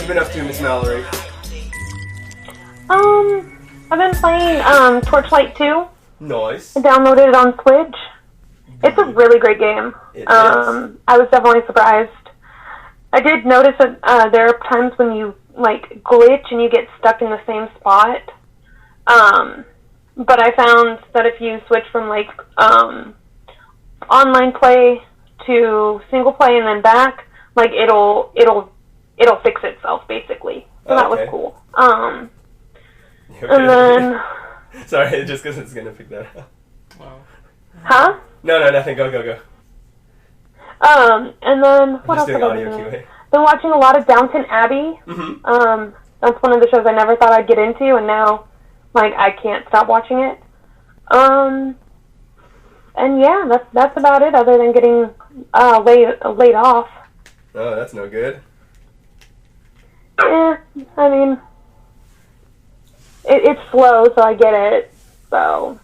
you been up to, Miss Mallory? I've been playing Torchlight 2. Nice. I downloaded it on Switch. It's a really great game. It is. I was definitely surprised. I did notice that there are times when you like glitch and you get stuck in the same spot. But I found that if you switch from like online play to single play and then back, like it'll fix itself basically. So that was cool. Okay. And then sorry, just because it's gonna pick that up. Wow. Huh? No, nothing. Go. And then what else doing have I audio been doing? QA. Been watching a lot of Downton Abbey. Mm-hmm. That's one of the shows I never thought I'd get into, and now, like, I can't stop watching it. And yeah, that's about it. Other than getting laid off. Oh, that's no good. I mean, it's slow, so I get it. So,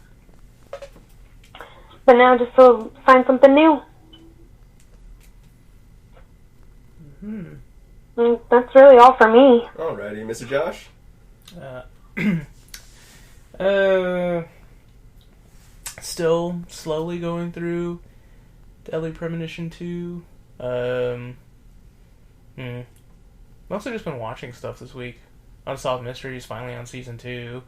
but now just to find something new. That's really all for me. Alrighty, Mr. Josh? Still slowly going through Deadly Premonition 2. Mostly just been watching stuff this week. Unsolved Mysteries finally on season 2.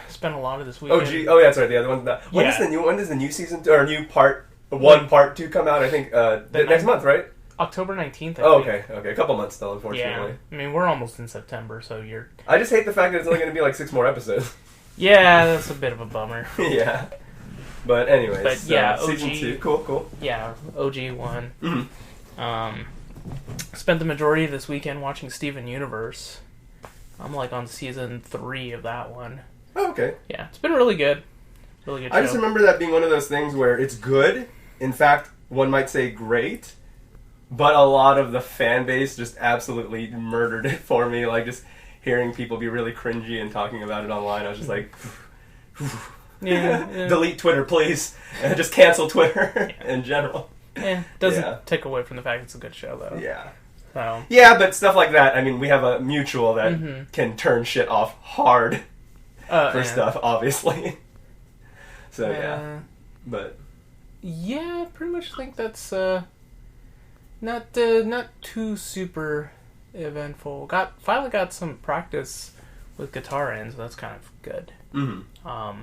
Spent a lot of this week. Oh, gee. Oh, yeah, that's right. The other one. When does the new season or new part 2 come out? I think next month, right? October 19th. Okay. A couple months still, unfortunately. Yeah. I mean, we're almost in September, so you're... I just hate the fact that it's only going to be like 6 more episodes. Yeah, that's a bit of a bummer. Yeah. But anyways, but yeah, season 2, cool. Yeah, OG 1. Mm-hmm. Spent the majority of this weekend watching Steven Universe. I'm like on season 3 of that one. Oh, okay. Yeah, it's been really good. Really good show. I just remember that being one of those things where it's good. In fact, one might say great. But a lot of the fan base just absolutely murdered it for me. Like, just hearing people be really cringy and talking about it online, I was just like... Yeah. Delete Twitter, please. And just cancel Twitter in general. Doesn't take away from the fact it's a good show, though. Yeah. So. Yeah, but stuff like that, I mean, we have a mutual that can turn shit off hard for stuff, obviously. So, yeah. But... Yeah, pretty much think that's not too super eventful. Finally got some practice with guitar ends, so that's kind of good. Mm-hmm.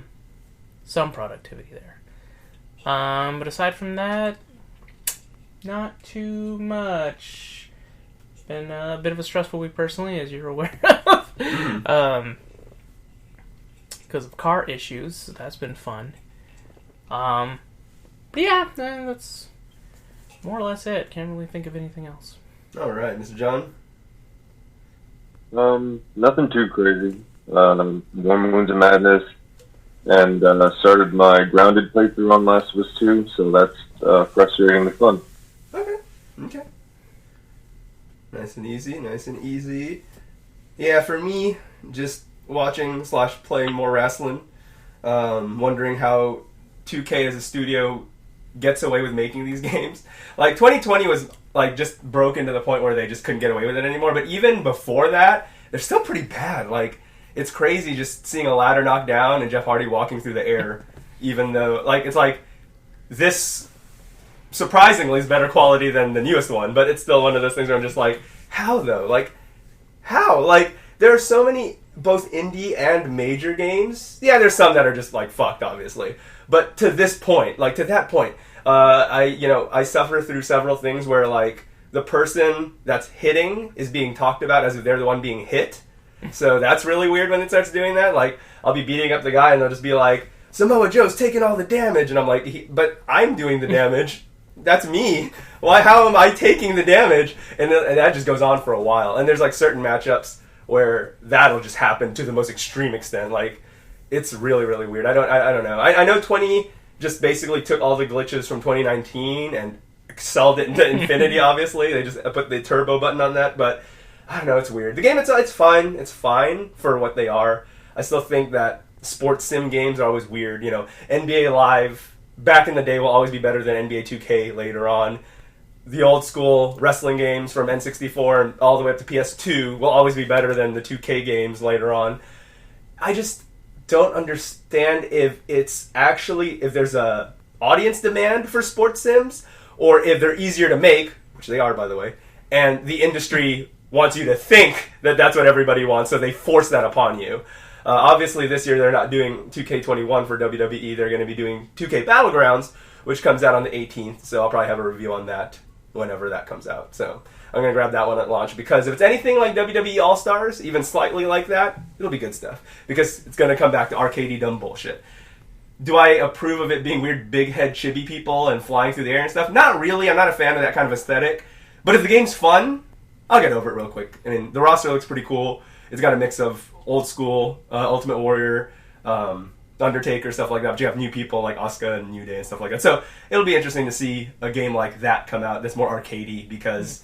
Some productivity there. But aside from that, not too much. Been a bit of a stressful week personally, as you're aware of. Because of car issues, so that's been fun. But yeah, that's more or less it. Can't really think of anything else. Alright, Mr. John? Nothing too crazy. Warm Wounds of Madness, and started my Grounded playthrough on Last of Us 2, so that's frustratingly fun. Okay. Nice and easy. Yeah, for me, just watching/playing more wrestling. Wondering how 2K as a studio gets away with making these games. Like, 2020 was, like, just broken to the point where they just couldn't get away with it anymore. But even before that, they're still pretty bad. Like, it's crazy just seeing a ladder knocked down and Jeff Hardy walking through the air. Even though, like, it's like, this surprisingly is better quality than the newest one. But it's still one of those things where I'm just like, how, though? Like, how? Like, there are so many both indie and major games. Yeah, there's some that are just, like, fucked, obviously. But to this point, like, to that point, I suffer through several things where, like, the person that's hitting is being talked about as if they're the one being hit. So that's really weird when it starts doing that. Like, I'll be beating up the guy and they'll just be like, Samoa Joe's taking all the damage. And I'm like, but I'm doing the damage. That's me. Why? How am I taking the damage? And that just goes on for a while. And there's, like, certain matchups where that'll just happen to the most extreme extent. Like, it's really, really weird. I don't know. I know 20 just basically took all the glitches from 2019 and excelled it into infinity, obviously. They just put the turbo button on that, but I don't know, it's weird. The game, it's fine. It's fine for what they are. I still think that sports sim games are always weird. You know, NBA Live, back in the day, will always be better than NBA 2K later on. the old school wrestling games from N64 and all the way up to PS2 will always be better than the 2K games later on. I just don't understand if it's actually, if there's a audience demand for sports sims, or if they're easier to make, which they are, by the way, and the industry wants you to think that that's what everybody wants, so they force that upon you. Obviously, this year they're not doing 2K21 for WWE. They're going to be doing 2K Battlegrounds, which comes out on the 18th, so I'll probably have a review on that whenever that comes out. So I'm going to grab that one at launch, because if it's anything like WWE All-Stars, even slightly like that, it'll be good stuff, because it's going to come back to arcadey dumb bullshit. Do I approve of it being weird big head chibi people and flying through the air and stuff? Not really. I'm not a fan of that kind of aesthetic. But if the game's fun, I'll get over it real quick. I mean, the roster looks pretty cool. It's got a mix of old school, Ultimate Warrior, Undertaker, stuff like that. But you have new people like Asuka and New Day and stuff like that. So it'll be interesting to see a game like that come out that's more arcadey, because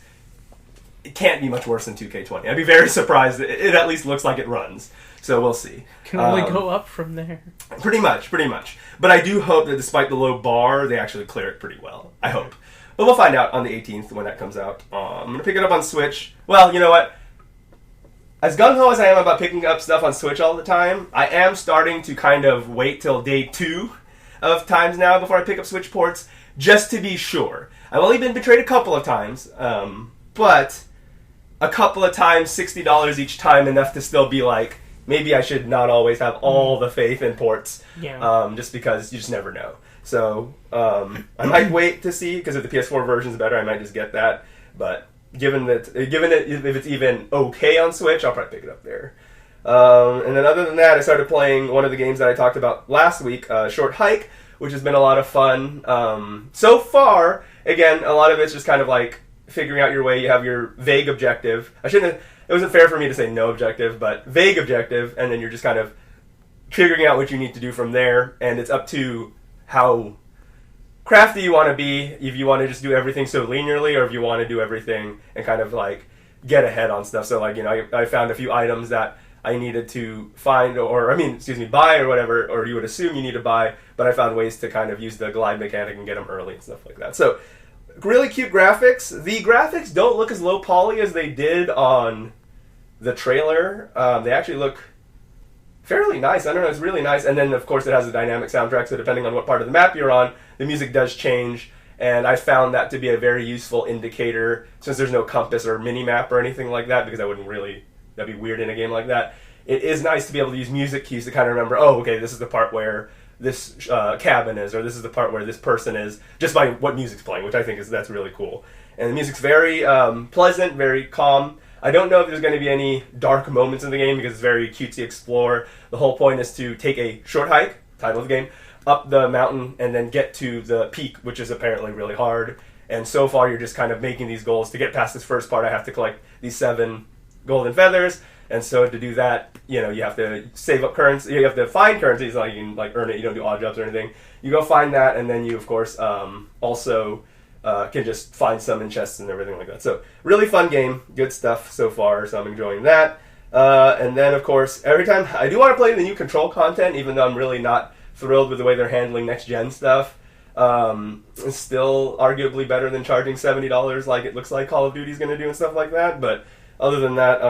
it can't be much worse than 2K20. I'd be very surprised. It at least looks like it runs. So we'll see. Can only go up from there. Pretty much. But I do hope that despite the low bar, they actually clear it pretty well. I hope. But we'll find out on the 18th when that comes out. I'm going to pick it up on Switch. Well, you know what? As gung-ho as I am about picking up stuff on Switch all the time, I am starting to kind of wait till day 2 of times now before I pick up Switch ports, just to be sure. I've only been betrayed a couple of times, but a couple of times, $60 each time, enough to still be like, maybe I should not always have all the faith in ports, just because you just never know. So I might wait to see, because if the PS4 version is better, I might just get that. But given that if it's even okay on Switch, I'll probably pick it up there. And then other than that, I started playing one of the games that I talked about last week, Short Hike, which has been a lot of fun. So far, again, a lot of it's just kind of like figuring out your way. You have your vague objective. It wasn't fair for me to say no objective, but vague objective, and then you're just kind of figuring out what you need to do from there, and it's up to how crafty you want to be, if you want to just do everything so linearly, or if you want to do everything and kind of like get ahead on stuff. So like, you know, I found a few items that I needed to find, buy or whatever, or you would assume you need to buy, but I found ways to kind of use the glide mechanic and get them early and stuff like that. So really cute graphics. The graphics don't look as low poly as they did on the trailer. They actually look fairly nice. I don't know, it's really nice. And then, of course, it has a dynamic soundtrack, so depending on what part of the map you're on, the music does change. And I found that to be a very useful indicator, since there's no compass or mini-map or anything like that, because that'd be weird in a game like that. It is nice to be able to use music cues to kind of remember, oh, okay, this is the part where this cabin is, or this is the part where this person is, just by what music's playing, which I think that's really cool. And the music's very pleasant, very calm. I don't know if there's going to be any dark moments in the game, because it's very cutesy explore. The whole point is to take a short hike, title of the game, up the mountain and then get to the peak, which is apparently really hard. And so far you're just kind of making these goals. To get past this first part, I have to collect these 7 golden feathers. And so to do that, you know, you have to save up currency. You have to find currency. It's not like you can like earn it. You don't do odd jobs or anything. You go find that, and then you, of course, also can just find some in chests and everything like that. So really fun game. Good stuff so far, so I'm enjoying that. And then, of course, every time I do want to play the new Control content, even though I'm really not thrilled with the way they're handling next-gen stuff. It's still arguably better than charging $70 like it looks like Call of Duty's going to do and stuff like that. But other than that,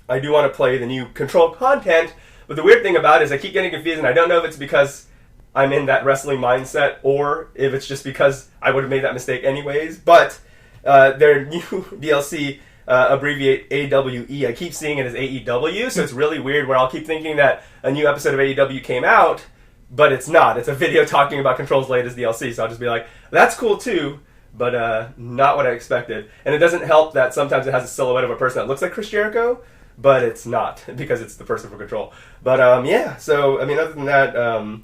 I do want to play the new Control content. But the weird thing about it is I keep getting confused, and I don't know if it's because I'm in that wrestling mindset or if it's just because I would have made that mistake anyways. But their new DLC abbreviate AWE. I keep seeing it as AEW, so it's really weird where I'll keep thinking that a new episode of AEW came out, but it's not. It's a video talking about Control's latest DLC, so I'll just be like, that's cool too, but not what I expected. And it doesn't help that sometimes it has a silhouette of a person that looks like Chris Jericho, but it's not, because it's the person from Control. But yeah, so, I mean, other than that,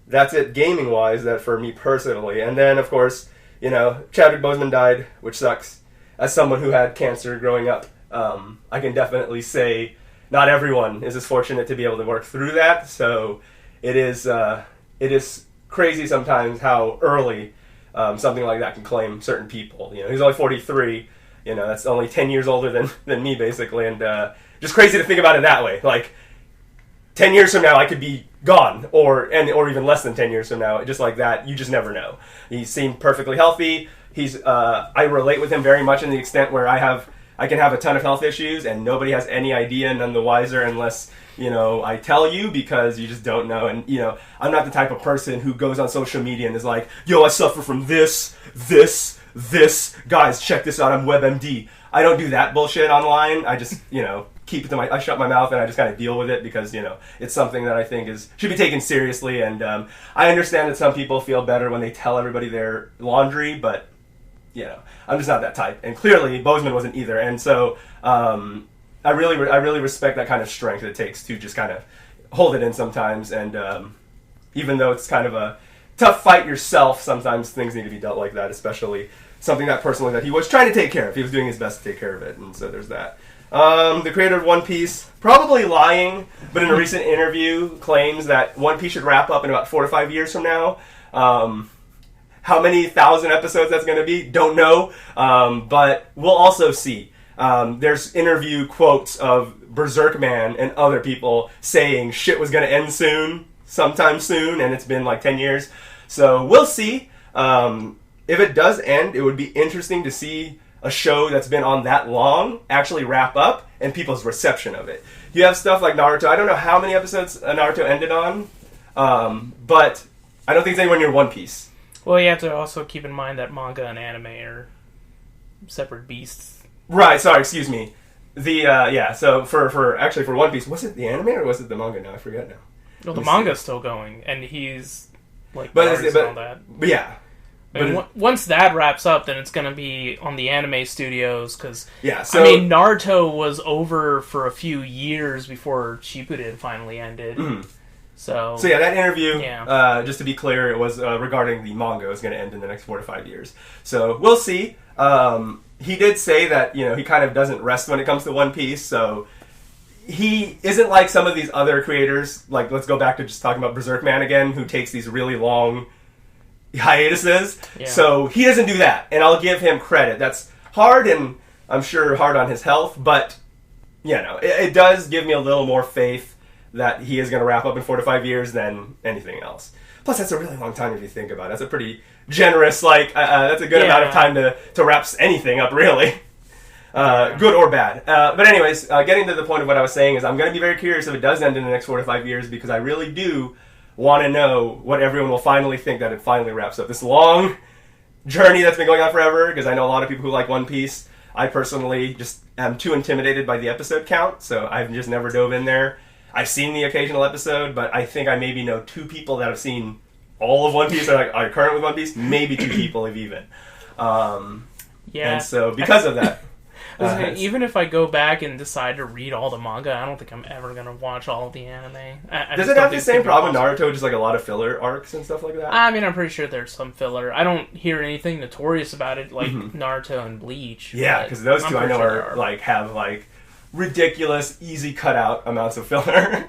that's it gaming-wise, that for me personally. And then, of course, you know, Chadwick Boseman died, which sucks. As someone who had cancer growing up, I can definitely say not everyone is as fortunate to be able to work through that. So it is crazy sometimes how early something like that can claim certain people. You know, he's only 43. You know, that's only 10 years older than me, basically. And just crazy to think about it that way. Like, 10 years from now, I could be gone, or even less than 10 years from now. Just like that, you just never know. He seemed perfectly healthy. I relate with him very much in the extent where I can have a ton of health issues and nobody has any idea, none the wiser unless, I tell you, because you just don't know. And, I'm not the type of person who goes on social media and is like, yo, I suffer from this, guys, check this out, I'm WebMD. I don't do that bullshit online. I just, keep it to I shut my mouth and I just kind of deal with it because, it's something that I think should be taken seriously. And I understand that some people feel better when they tell everybody their laundry, but, I'm just not that type. And clearly, Bozeman wasn't either. And so I really respect that kind of strength it takes to just kind of hold it in sometimes. And even though it's kind of a tough fight yourself, sometimes things need to be dealt like that, especially something that personally that he was trying to take care of. He was doing his best to take care of it. And so there's that. The creator of One Piece, probably lying, but in a recent interview claims that One Piece should wrap up in about 4 to 5 years from now. How many 1,000 episodes that's going to be, don't know, but we'll also see. There's interview quotes of Berserk Man and other people saying shit was going to end soon, sometime soon, and it's been like 10 years. So we'll see. If it does end, it would be interesting to see a show that's been on that long actually wrap up and people's reception of it. You have stuff like Naruto. I don't know how many episodes Naruto ended on, but I don't think it's anywhere near One Piece. Well, you have to also keep in mind that manga and anime are separate beasts. Right, sorry, excuse me. So for One Piece, was it the anime or was it the manga now? I forget now. Well, the manga's still going, and he's like all that. But yeah. Once that wraps up, then it's going to be on the anime studios, because, Naruto was over for a few years before Shippuden finally ended. Mm. So yeah, that interview, just to be clear, it was regarding the manga. It was going to end in the next 4 to 5 years. So we'll see. He did say that, he kind of doesn't rest when it comes to One Piece, so he isn't like some of these other creators, like, let's go back to just talking about Berserk Man again, who takes these really long hiatuses. Yeah. So he doesn't do that, and I'll give him credit. That's hard, and I'm sure hard on his health, but, it does give me a little more faith that he is going to wrap up in 4 to 5 years than anything else. Plus, that's a really long time if you think about it. That's a pretty generous, that's a good amount of time to wrap anything up, really. Good or bad. But anyways, getting to the point of what I was saying is I'm going to be very curious if it does end in the next 4 to 5 years, because I really do want to know what everyone will finally think that it finally wraps up. This long journey that's been going on forever, because I know a lot of people who like One Piece. I personally just am too intimidated by the episode count, so I've just never dove in there. I've seen the occasional episode, but I think I maybe know 2 people that have seen all of One Piece, or are current with One Piece. Maybe 2 people, if even. And so, because of that... even if I go back and decide to read all the manga, I don't think I'm ever going to watch all of the anime. Does it have the same problem with Naruto, just like a lot of filler arcs and stuff like that? I mean, I'm pretty sure there's some filler. I don't hear anything notorious about it, like Naruto and Bleach. Yeah, because those two I know have ridiculous, easy cutout amounts of filler.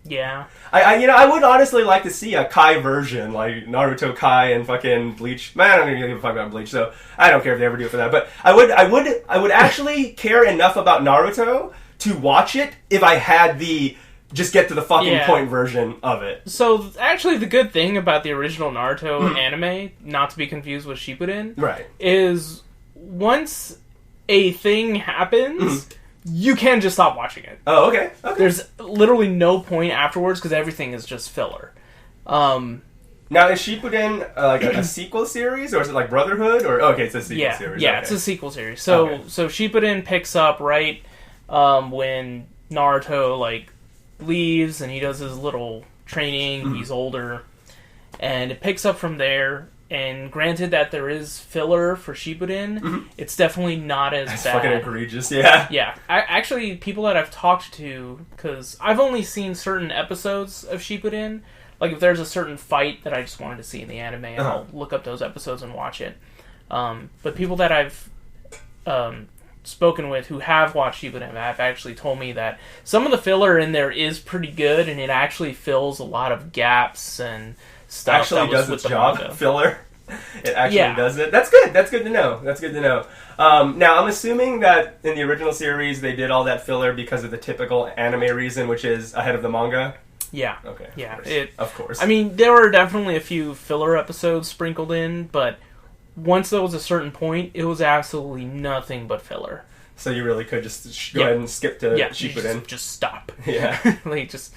Yeah. I would honestly like to see a Kai version, like Naruto Kai and fucking Bleach. Man, I don't even give a fuck about Bleach, so I don't care if they ever do it for that. But I would actually care enough about Naruto to watch it if I had the just get to the fucking point version of it. So actually, the good thing about the original Naruto anime, not to be confused with Shippuden, right, is once a thing happens. You can just stop watching it. Oh, okay. There's literally no point afterwards because everything is just filler. Now, is Shippuden like a sequel series, or is it like Brotherhood? Or it's a sequel series. Yeah, it's a sequel series. So Shippuden picks up right when Naruto leaves and he does his little training. He's older, and it picks up from there. And granted that there is filler for Shippuden, it's definitely not as bad. It's fucking egregious, yeah. Yeah. Actually, people that I've talked to, because I've only seen certain episodes of Shippuden. Like, if there's a certain fight that I just wanted to see in the anime, I'll look up those episodes and watch it. But people that I've spoken with who have watched Shippuden have actually told me that some of the filler in there is pretty good, and it actually fills a lot of gaps and stuff. Actually does its job, manga. Filler. It actually does it. That's good. That's good to know. Now, I'm assuming that in the original series they did all that filler because of the typical anime reason, which is ahead of the manga. Yeah. Okay. Yeah. Of course. I mean, there were definitely a few filler episodes sprinkled in, but once there was a certain point, it was absolutely nothing but filler. So you really could just go ahead and skip to Shippuden. Just stop. Yeah. Like, just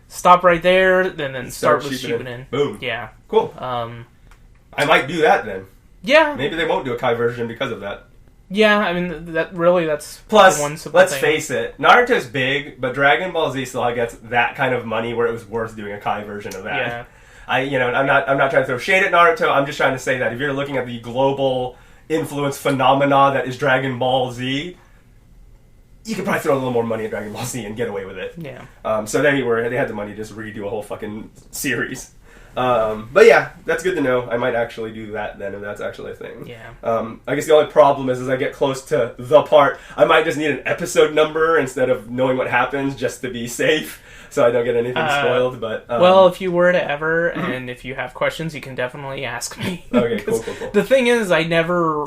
stop right there, and then start with Shippuden. Boom. Yeah. Cool. I might do that then. Yeah. Maybe they won't do a Kai version because of that. Yeah, I mean, that's plus, the one simple let's thing. face it, Naruto's big, but Dragon Ball Z still gets that kind of money where it was worth doing a Kai version of that. Yeah. I'm not trying to throw shade at Naruto. I'm just trying to say that if you're looking at the global influence phenomena that is Dragon Ball Z, you could probably throw a little more money at Dragon Ball Z and get away with it. Yeah. So there you were. They had the money to just redo a whole fucking series. But yeah, that's good to know. I might actually do that then, if that's actually a thing. Yeah. I guess the only problem is as I get close to the part, I might just need an episode number instead of knowing what happens just to be safe, so I don't get anything spoiled. But well, if you were to ever, and if you have questions, you can definitely ask me. Okay, cool. The thing is, I never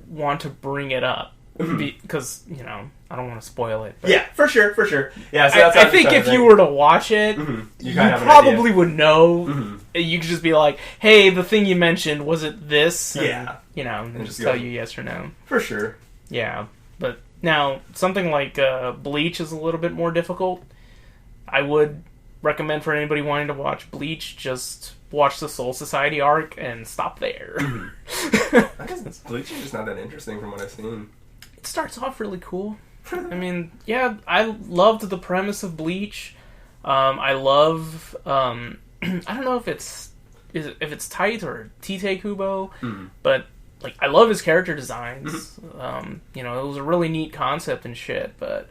want to bring it up because I don't want to spoil it. But yeah, for sure. Yeah, so I think if you were to watch it, you probably would know. You could just be like, "Hey, the thing you mentioned, was it this?" And, and just tell you yes or no. For sure. Yeah, but now something like Bleach is a little bit more difficult. I would recommend for anybody wanting to watch Bleach, just watch the Soul Society arc and stop there. I guess Bleach is just not that interesting from what I've seen. It starts off really cool. I mean, yeah, I loved the premise of Bleach. I love. I don't know if it's Tite or Tite Kubo, but like I love his character designs. It was a really neat concept and shit. But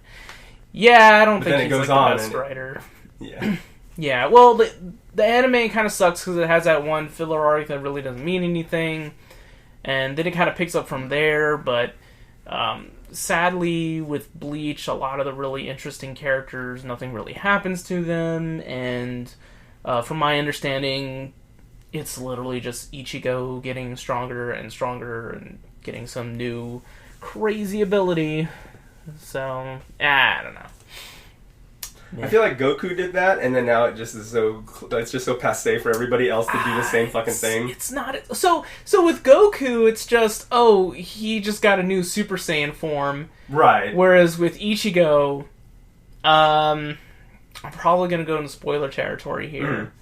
yeah, I don't think he's like the best writer. Yeah. Yeah. Well, the anime kind of sucks because it has that one filler arc that really doesn't mean anything, and then it kind of picks up from there. But sadly, with Bleach, a lot of the really interesting characters, nothing really happens to them, and from my understanding, it's literally just Ichigo getting stronger and stronger and getting some new crazy ability. So, I don't know. Yeah. I feel like Goku did that, and then now it's just so passé for everybody else to do the same fucking thing. It's not so with Goku. It's just he just got a new Super Saiyan form, right? Whereas with Ichigo, I'm probably gonna go into spoiler territory here,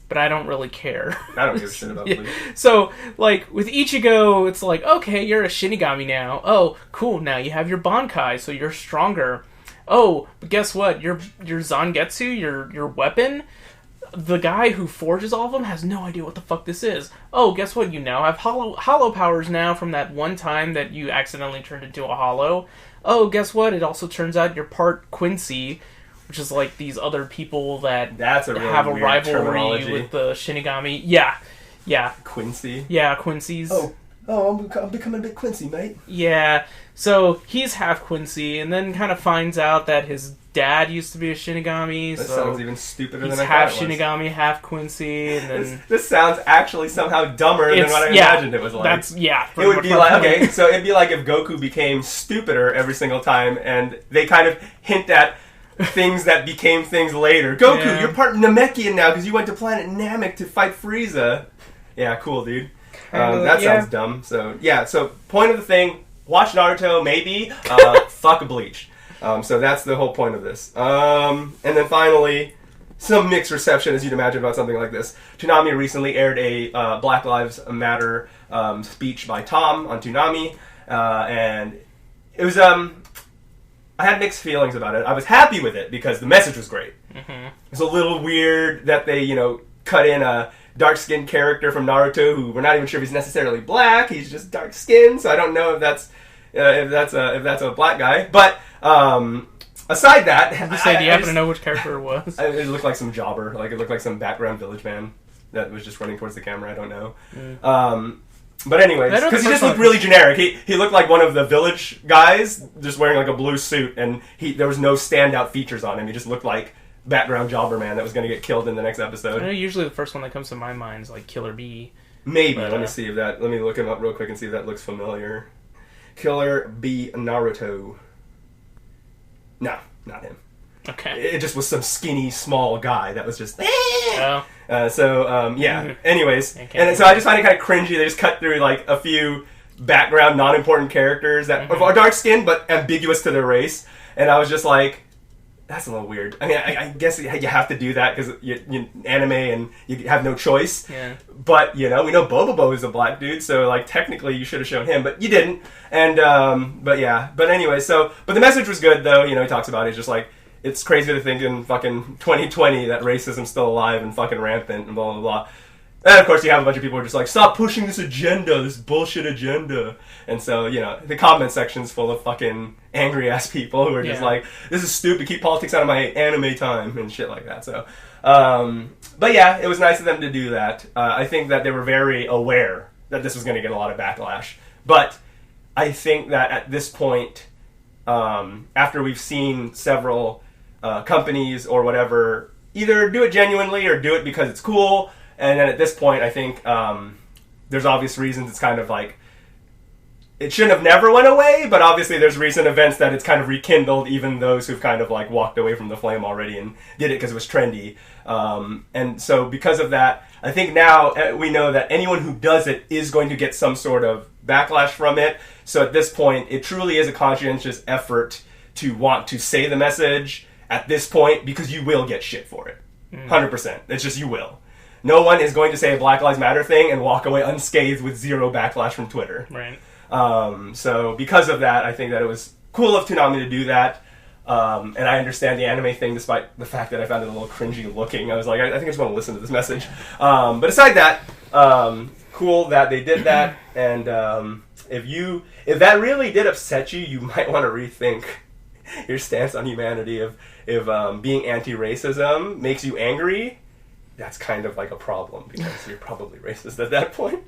but I don't really care. I don't give a shit about Bleach. So like with Ichigo, it's like, okay, you're a Shinigami now. Oh, cool. Now you have your Bankai, so you're stronger. Oh, but guess what? Your Zangetsu, your weapon, the guy who forges all of them has no idea what the fuck this is. Oh, guess what? You now have hollow powers now from that one time that you accidentally turned into a hollow. Oh, guess what? It also turns out you're part Quincy, which is like these other people that have a rivalry with the Shinigami. Yeah. Quincy? Yeah, Quincy's. Oh, I'm becoming a bit Quincy, mate. Yeah, so he's half Quincy, and then kind of finds out that his dad used to be a Shinigami. That so sounds even stupider than I thought half it was. Shinigamami, half Quincy, and then this sounds actually somehow dumber than what I imagined it was like. It would be like so it'd be like if Goku became stupider every single time, and they kind of hint at things that became things later. Goku, you're part Namekian now because you went to planet Namek to fight Frieza. Yeah, cool, dude. That sounds dumb. So point of the thing, watch Naruto, maybe. Fuck Bleach. So that's the whole point of this. And then finally, some mixed reception, as you'd imagine, about something like this. Toonami recently aired a Black Lives Matter speech by Tom on Toonami. And it was... I had mixed feelings about it. I was happy with it because the message was great. It's a little weird that they, cut in a dark-skinned character from Naruto who we're not even sure if he's necessarily black. He's just dark-skinned, so I don't know if that's a black guy. But aside that, do you happen to know which character it was? It looked like some jobber. Like it looked like some background village man that was just running towards the camera. I don't know. But anyways, because he just looked really generic. He looked like one of the village guys, just wearing like a blue suit, and there was no standout features on him. He just looked like background jobber man that was going to get killed in the next episode. I know usually the first one that comes to my mind is like Killer Bee. Maybe. Let me look him up real quick and see if that looks familiar. Killer Bee Naruto. No, not him. Okay. It just was some skinny, small guy that was just... Oh. Anyways, and so I just find it kind of cringy. They just cut through like a few background, non-important characters that are dark skinned but ambiguous to their race, and I was just like, that's a little weird. I mean, I guess you have to do that because you anime and you have no choice. Yeah. But we know Bobobo is a black dude, so like technically you should have shown him, but you didn't. And but anyway, but the message was good though. He talks about it. It's just like, it's crazy to think in fucking 2020 that racism's still alive and fucking rampant and blah blah blah. And of course you have a bunch of people who are just like, stop pushing this agenda, this bullshit agenda. And so, the comment section's full of fucking angry ass people who are just like, this is stupid, keep politics out of my anime time and shit like that. So, but yeah, it was nice of them to do that. I think that they were very aware that this was going to get a lot of backlash. But I think that at this point, after we've seen several companies or whatever either do it genuinely or do it because it's cool. And then at this point, I think there's obvious reasons it's kind of like, it shouldn't have never went away, but obviously there's recent events that it's kind of rekindled even those who've kind of like walked away from the flame already and did it because it was trendy. And so because of that, I think now we know that anyone who does it is going to get some sort of backlash from it. So at this point, it truly is a conscientious effort to want to say the message at this point because you will get shit for it. 100%. It's just you will. No one is going to say a Black Lives Matter thing and walk away unscathed with zero backlash from Twitter. Right. So because of that, I think that it was cool of Toonami to do that. And I understand the anime thing despite the fact that I found it a little cringy looking. I was like, I think I just want to listen to this message. But aside that, cool that they did that. And if that really did upset you, you might want to rethink your stance on humanity. If being anti-racism makes you angry, that's kind of like a problem because you're probably racist at that point.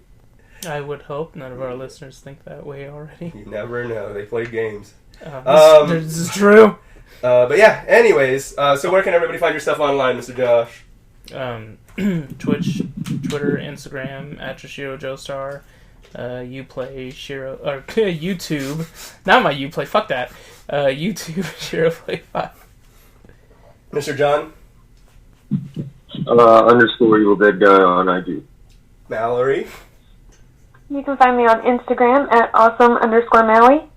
I would hope none of our listeners think that way already. You never know. They play games. This is true. But yeah, anyways, so where can everybody find your stuff online, Mr. Josh? Twitch, Twitter, Instagram, at Yoshiro Joestar. Uplay, Shiro, or YouTube. Not my Uplay, fuck that. YouTube, Shiro Play 5. Mr. John? _ Evil Dead Guy on IG. Mallory? You can find me on Instagram at awesome_Maui.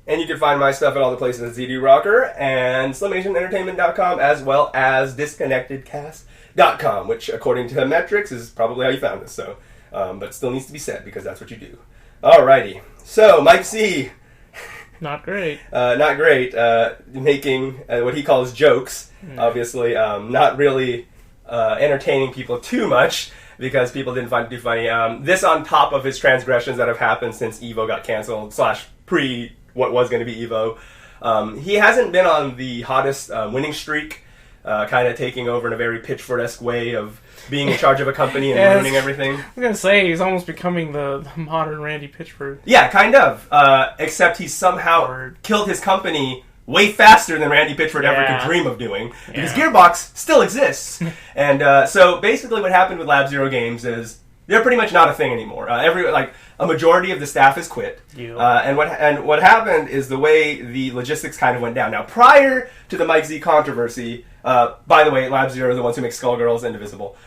And you can find my stuff at all the places at ZD Rocker and SlimAsianEntertainment.com as well as DisconnectedCast.com, which according to metrics is probably how you found us. So, but it still needs to be said because that's what you do. Alrighty. So, Mike C. Not great. Not great. Making what he calls jokes. Obviously, not really entertaining people too much because people didn't find it too funny. This on top of his transgressions that have happened since EVO got canceled / pre what was going to be EVO. He hasn't been on the hottest winning streak, kind of taking over in a very Pitchford-esque way of being in charge of a company and ruining everything. I was going to say, he's almost becoming the modern Randy Pitchford. Yeah, kind of. Except he somehow killed his company way faster than Randy Pitchford ever could dream of doing. Because Gearbox still exists. And so basically what happened with Lab Zero Games is they're pretty much not a thing anymore. A majority of the staff has quit. And what happened is the way the logistics kind of went down. Now, prior to the Mike Z controversy, by the way, Lab Zero are the ones who make Skullgirls and Indivisible.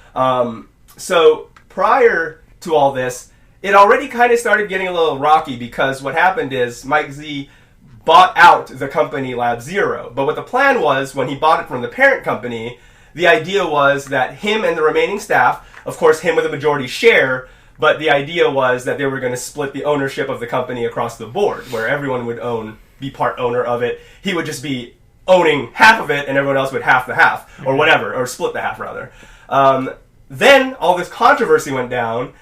So prior to all this, it already kind of started getting a little rocky because what happened is Mike Z bought out the company Lab Zero. But what the plan was, when he bought it from the parent company, the idea was that him and the remaining staff, of course him with a majority share, but the idea was that they were going to split the ownership of the company across the board, where everyone would be part owner of it. He would just be owning half of it, and everyone else would half the half, or whatever, or split the half, rather. Then all this controversy went down.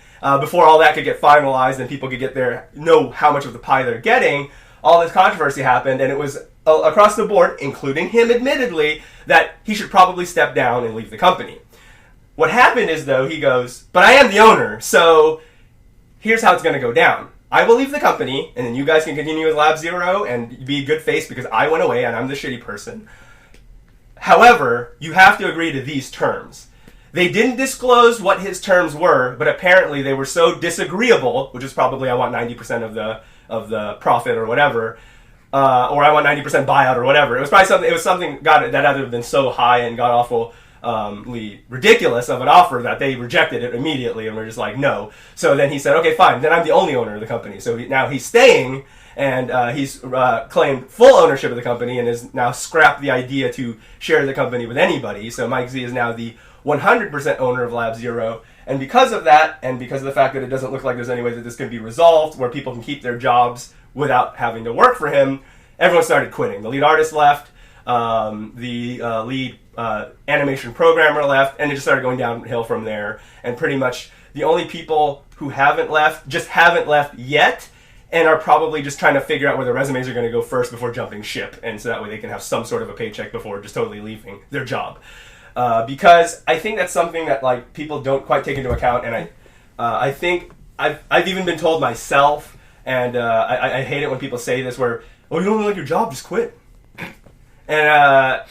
Before all that could get finalized and people could know how much of the pie they're getting, all this controversy happened, and it was across the board, including him admittedly, that he should probably step down and leave the company. What happened is, though, he goes, but I am the owner, so here's how it's going to go down. I will leave the company, and then you guys can continue with Lab Zero and be good face because I went away and I'm the shitty person. However, you have to agree to these terms. They didn't disclose what his terms were, but apparently they were so disagreeable, which is probably I want 90% of the profit or whatever, or I want 90% buyout or whatever. It was probably something. It was something that had been so high and god awful ridiculous of an offer that they rejected it immediately and were just like, no. So then he said, okay, fine, then I'm the only owner of the company. So now he's staying, and he's claimed full ownership of the company and has now scrapped the idea to share the company with anybody. So Mike Z is now the 100% owner of Lab Zero. And because of that, and because of the fact that it doesn't look like there's any way that this can be resolved, where people can keep their jobs without having to work for him, everyone started quitting. The lead artist left, the lead animation programmer left, and it just started going downhill from there. And pretty much the only people who haven't left just haven't left yet, and are probably just trying to figure out where their resumes are going to go first before jumping ship, and so that way they can have some sort of a paycheck before just totally leaving their job. Because I think that's something that like people don't quite take into account, and I think I've even been told myself, and I hate it when people say this, where, oh, you don't like your job, just quit. And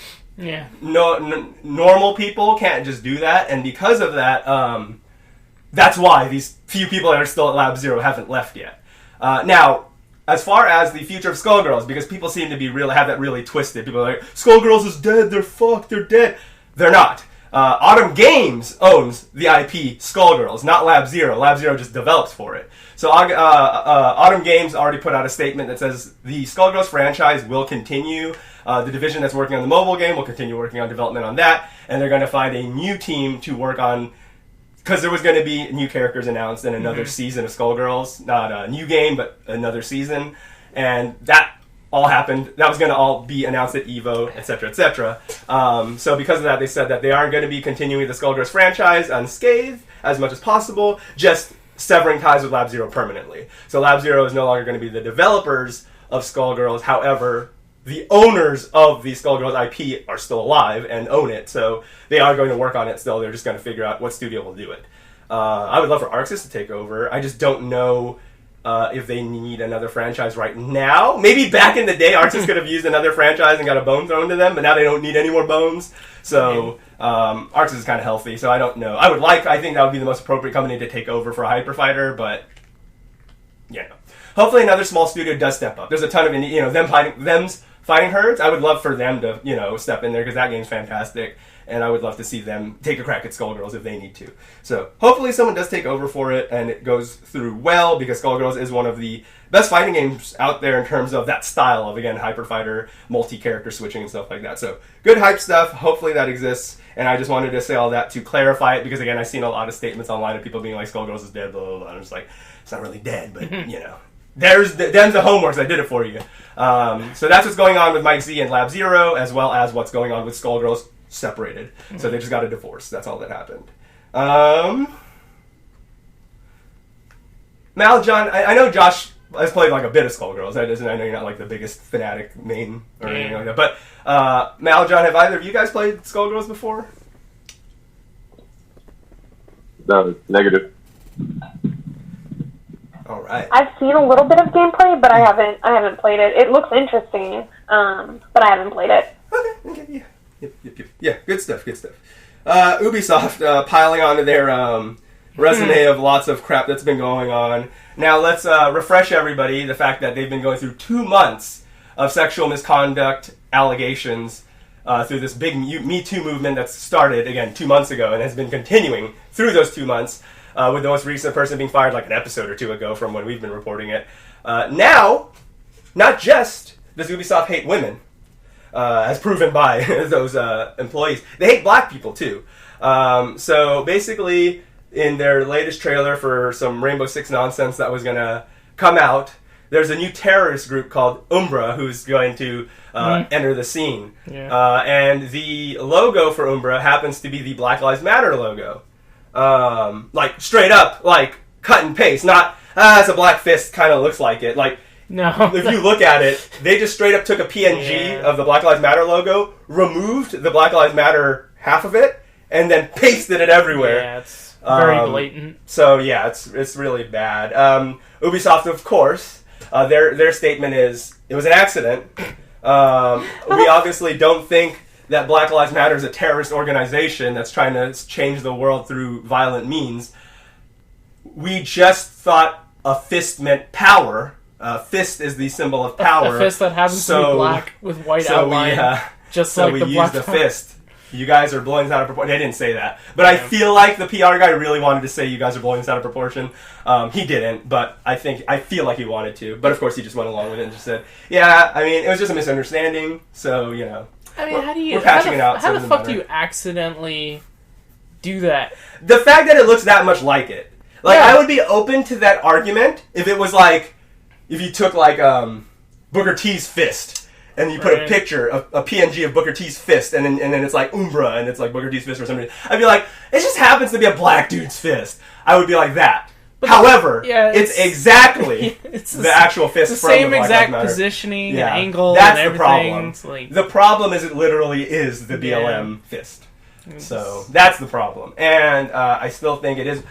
normal people can't just do that, and because of that, that's why these few people that are still at Lab Zero haven't left yet. Now, as far as the future of Skullgirls, because people seem to be have that really twisted. People are like, Skullgirls is dead, they're fucked, they're dead. They're not. Autumn Games owns the IP Skullgirls, not Lab Zero. Lab Zero just develops for it. So Autumn Games already put out a statement that says the Skullgirls franchise will continue. The division that's working on the mobile game will continue working on development on that, and they're going to find a new team to work on, because there was going to be new characters announced in another season of Skullgirls. Not a new game, but another season. And that all happened. That was going to all be announced at EVO, etc., etc. So because of that, they said that they aren't going to be continuing the Skullgirls franchise unscathed as much as possible, just severing ties with Lab Zero permanently. So Lab Zero is no longer going to be the developers of Skullgirls. However, the owners of the Skullgirls IP are still alive and own it, so they are going to work on it still. They're just going to figure out what studio will do it. I would love for Arxis to take over. I just don't know if they need another franchise right now. Maybe back in the day, Arxis could have used another franchise and got a bone thrown to them, but now they don't need any more bones. So Arxis is kind of healthy, so I don't know. I think that would be the most appropriate company to take over for a Hyper Fighter, but hopefully another small studio does step up. There's a ton of them's fighting herds. I would love for them to step in there, because that game's fantastic. And I would love to see them take a crack at Skullgirls if they need to. So hopefully someone does take over for it and it goes through well, because Skullgirls is one of the best fighting games out there in terms of that style of, again, Hyper Fighter, multi-character switching and stuff like that. So good hype stuff. Hopefully that exists. And I just wanted to say all that to clarify it, because, again, I've seen a lot of statements online of people being like, Skullgirls is dead, blah, blah, blah. And I'm just like, it's not really dead, but, them's the homeworks. I did it for you. So that's what's going on with Mike Z and Lab Zero, as well as what's going on with Skullgirls separated. So they just got a divorce. That's all that happened. Mal, John, I know Josh has played like a bit of Skullgirls. I know you're not like the biggest fanatic main or anything like that. But Mal, John, have either of you guys played Skullgirls before? No, negative. All right. I've seen a little bit of gameplay, but I haven't played it. It looks interesting, but I haven't played it. Okay, yeah. Yep. Yeah, good stuff. Ubisoft piling onto their resume of lots of crap that's been going on. Now let's refresh everybody the fact that they've been going through 2 months of sexual misconduct allegations through this big Me Too movement that's started, again, 2 months ago and has been continuing through those 2 months, with the most recent person being fired like an episode or two ago from when we've been reporting it. Now, not just does Ubisoft hate women, as proven by those employees. They hate black people, too. So basically, in their latest trailer for some Rainbow Six nonsense that was going to come out, there's a new terrorist group called Umbra who's going to enter the scene. Yeah. And the logo for Umbra happens to be the Black Lives Matter logo. Like, straight up, like, cut and paste. Not, it's a black fist, kind of looks like it. Like, no. If you look at it, they just straight up took a PNG of the Black Lives Matter logo, removed the Black Lives Matter half of it, and then pasted it everywhere. Yeah, it's very blatant. So yeah, it's really bad. Ubisoft, of course, their statement is it was an accident. We obviously don't think that Black Lives Matter is a terrorist organization that's trying to change the world through violent means. We just thought a fist meant power. Fist is the symbol of power. A fist that happens to be black with white outline. Just so like we the used black the fist. you guys are blowing this out of proportion. They didn't say that. But I feel like the PR guy really wanted to say you guys are blowing this out of proportion. He didn't, but I feel like he wanted to. But of course he just went along with it and just said, yeah, I mean, it was just a misunderstanding, so, you know. I mean, we're patching it out. How the fuck do you accidentally do that? The fact that it looks that much like it. Like, I would be open to that argument if it was like, if you took like Booker T's fist and you put a picture of a PNG of Booker T's fist and then it's like Umbra and it's like Booker T's fist or something. I'd be like, it just happens to be a black dude's fist. I would be like that. But however, it's exactly the actual fist the from same the Black exact Lives Matter. positioning and angle That's and the everything. problem. Like, the problem is it literally is the BLM fist. So that's the problem. And I still think it is.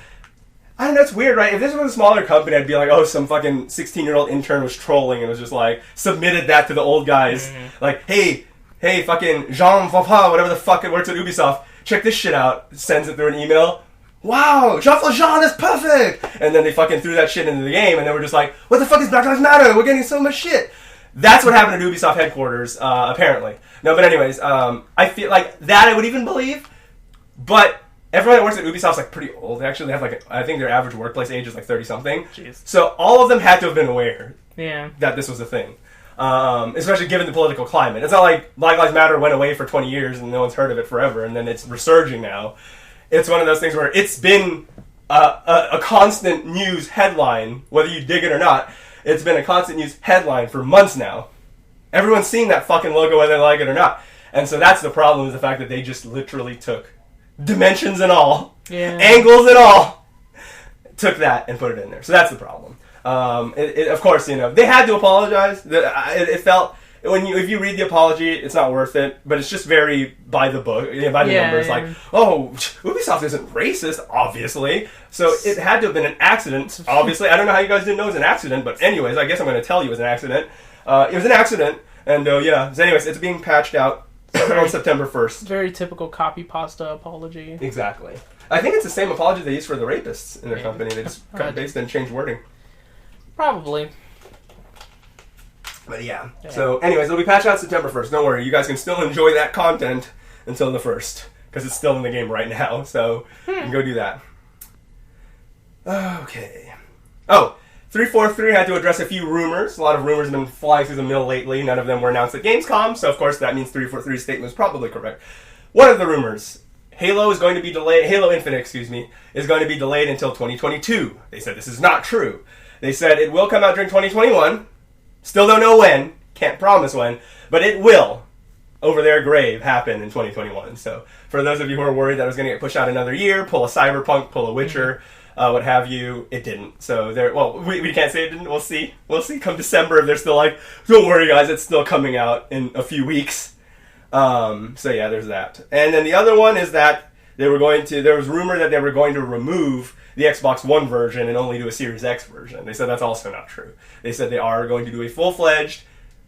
I don't know, it's weird, right? If this was a smaller company, I'd be like, oh, some fucking 16-year-old intern was trolling and was just like, submitted that to the old guys. Like, hey, fucking Jean Valjean, whatever the fuck it works at Ubisoft, check this shit out. Sends it through an email. Wow, Jean Valjean is perfect! And then they fucking threw that shit into the game and they were just like, what the fuck is Black Lives Matter? We're getting so much shit. That's what happened at Ubisoft headquarters, apparently. No, but anyways, I feel like that I would even believe, but everyone that works at Ubisoft's like pretty old. They actually have like, I think their average workplace age is like 30-something. Jeez. So all of them had to have been aware that this was a thing. Especially given the political climate. It's not like Black Lives Matter went away for 20 years and no one's heard of it forever and then it's resurging now. It's one of those things where it's been a constant news headline, whether you dig it or not. It's been a constant news headline for months now. Everyone's seen that fucking logo whether they like it or not. And so that's the problem, is the fact that they just literally took dimensions and all, angles and all, took that and put it in there. So that's the problem. Of course, you know, they had to apologize. It felt, if you read the apology, it's not worth it, but it's just very by the book, by the numbers. Like, oh, Ubisoft isn't racist, obviously. So it had to have been an accident, obviously. I don't know how you guys didn't know it was an accident, but anyways, I guess I'm going to tell you it was an accident. It was an accident, and so anyways, it's being patched out on September 1st. Very typical copy pasta apology. Exactly. I think it's the same apology they use for the rapists in their company. They just cut and paste and change wording. Probably. But yeah. So anyways, it'll be patched out September 1st. Don't worry. You guys can still enjoy that content until the 1st. Because it's still in the game right now. So you can go do that. Okay. Oh, 343 had to address a few rumors. A lot of rumors have been flying through the mill lately. None of them were announced at Gamescom. So of course that means 343's statement was probably correct. One of the rumors. Halo is going to be delayed. Halo Infinite, is going to be delayed until 2022. They said this is not true. They said it will come out during 2021. Still don't know when. Can't promise when. But it will, over their grave, happen in 2021. So for those of you who are worried that it was going to get pushed out another year, pull a Cyberpunk, pull a Witcher, what have you, it didn't. So we can't say it didn't. We'll see. We'll see come December if they're still like, don't worry guys, it's still coming out in a few weeks. So yeah, there's that. And then the other one is that there was rumor that they were going to remove the Xbox One version and only do a Series X version. They said that's also not true. They said they are going to do a full-fledged,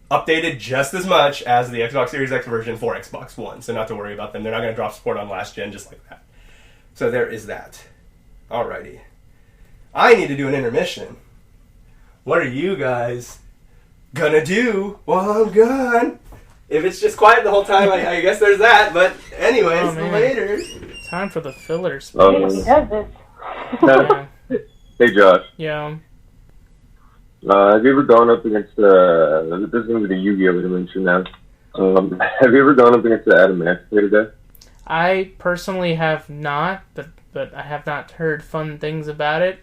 updated just as much as the Xbox Series X version for Xbox One. So not to worry about them. They're not going to drop support on last gen just like that. So there is that. Alrighty. I need to do an intermission. What are you guys gonna do while I'm gone? If it's just quiet the whole time, I guess there's that. But anyways, later. Time for the fillers. Yeah. Hey, Josh. Yeah. Have you ever gone up against this is going to be the Yu-Gi-Oh! Dimension now. Have you ever gone up against the Adamantium today? I personally have not, but I have not heard fun things about it.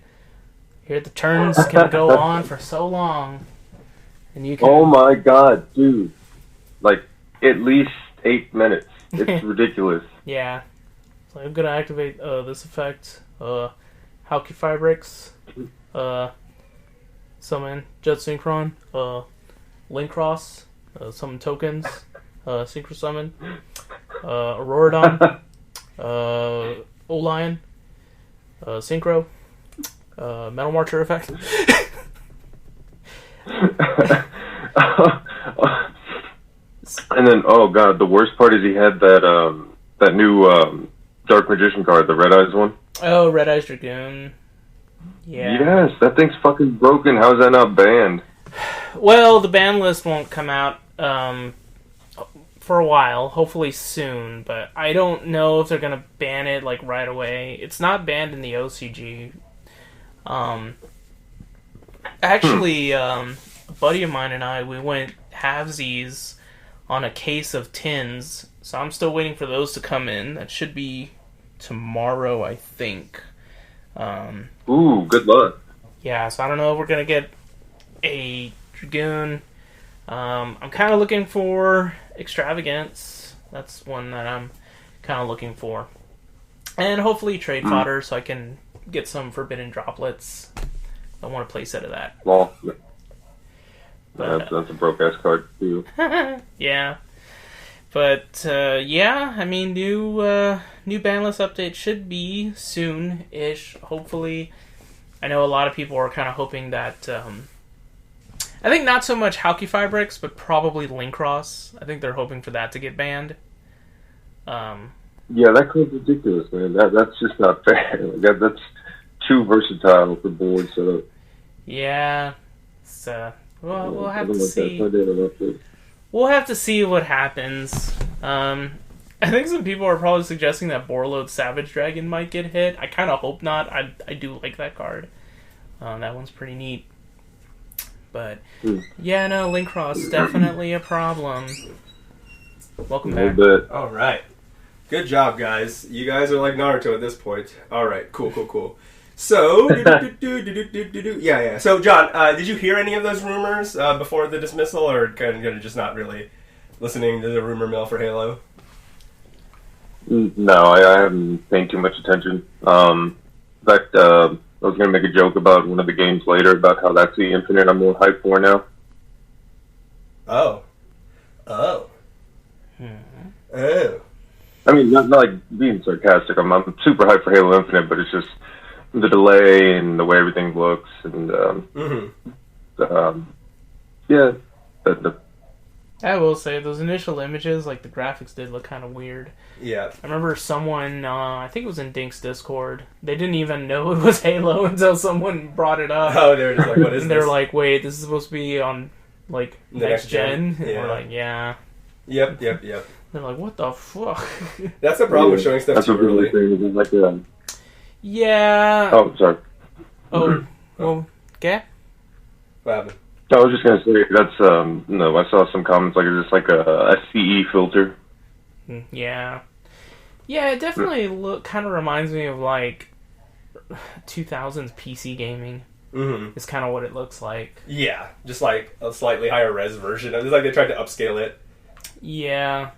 Here the turns can go on for so long. And you can... Oh my god, dude. Like, at least 8 minutes. It's ridiculous. Yeah. So I'm gonna activate this effect. Halki Firebricks. Summon Jet Synchron. Link Cross. Summon tokens. Synchro Summon. Auroradon. O-Lion. Synchro. Metal Marcher effect. And then, oh god, the worst part is he had that new Dark Magician card, the Red Eyes one. Oh, Red Eyes Dragoon. Yeah. Yes, that thing's fucking broken. How is that not banned? Well, the ban list won't come out for a while, hopefully soon, but I don't know if they're gonna ban it like right away. It's not banned in the OCG. Actually, a buddy of mine and I, we went halvesies on a case of tins, so I'm still waiting for those to come in. That should be tomorrow, I think. Ooh, good luck. Yeah, so I don't know if we're gonna get a Dragoon. I'm kind of looking for Extravagance. That's one that I'm kind of looking for. And hopefully Trade Fodder, so I can get some Forbidden Droplets. I want a playset of that. Well, But, that's a broke-ass card, too. yeah. But, yeah, I mean, new ban list update should be soon-ish, hopefully. I know a lot of people are kind of hoping that, I think not so much Halki Fabrics, but probably Linkross. I think they're hoping for that to get banned. Yeah, that card's ridiculous, man. That's just not fair. That's too versatile for board setup. Yeah. So, well, we'll have to That's see. not it. We'll have to see what happens. I think some people are probably suggesting that Borload Savage Dragon might get hit. I kind of hope not. I do like that card. That one's pretty neat. But, yeah, no, Linkross, definitely a problem. Welcome back. Bit. All right. Good job, guys. You guys are like Naruto at this point. All right. Cool. So, yeah. So, John, did you hear any of those rumors before the dismissal, or kind of just not really listening to the rumor mill for Halo? No, I haven't paid too much attention. In fact, I was going to make a joke about one of the games later about how that's the Infinite I'm more hyped for now. Oh. I mean, not like being sarcastic. I'm super hyped for Halo Infinite, but it's just the delay and the way everything looks, and yeah. I will say, those initial images, like, the graphics did look kind of weird. Yeah. I remember someone, I think it was in Dink's Discord, they didn't even know it was Halo until someone brought it up. Oh, they were just like, what is and this? they're like, wait, this is supposed to be on, like, The next gen? Yeah. And we're like, yeah. Yep. They're like, what the fuck? That's the problem with showing stuff That's too what people early. are saying. It's like a... Yeah. Oh, sorry. Oh, well, okay. What happened? I was just gonna say that's no. I saw some comments like it's just like a SCE filter. Yeah. Yeah, it definitely kind of reminds me of, like, 2000s PC gaming. Mm-hmm. Is kind of what it looks like. Yeah, just like a slightly higher res version. It's like they tried to upscale it. Yeah,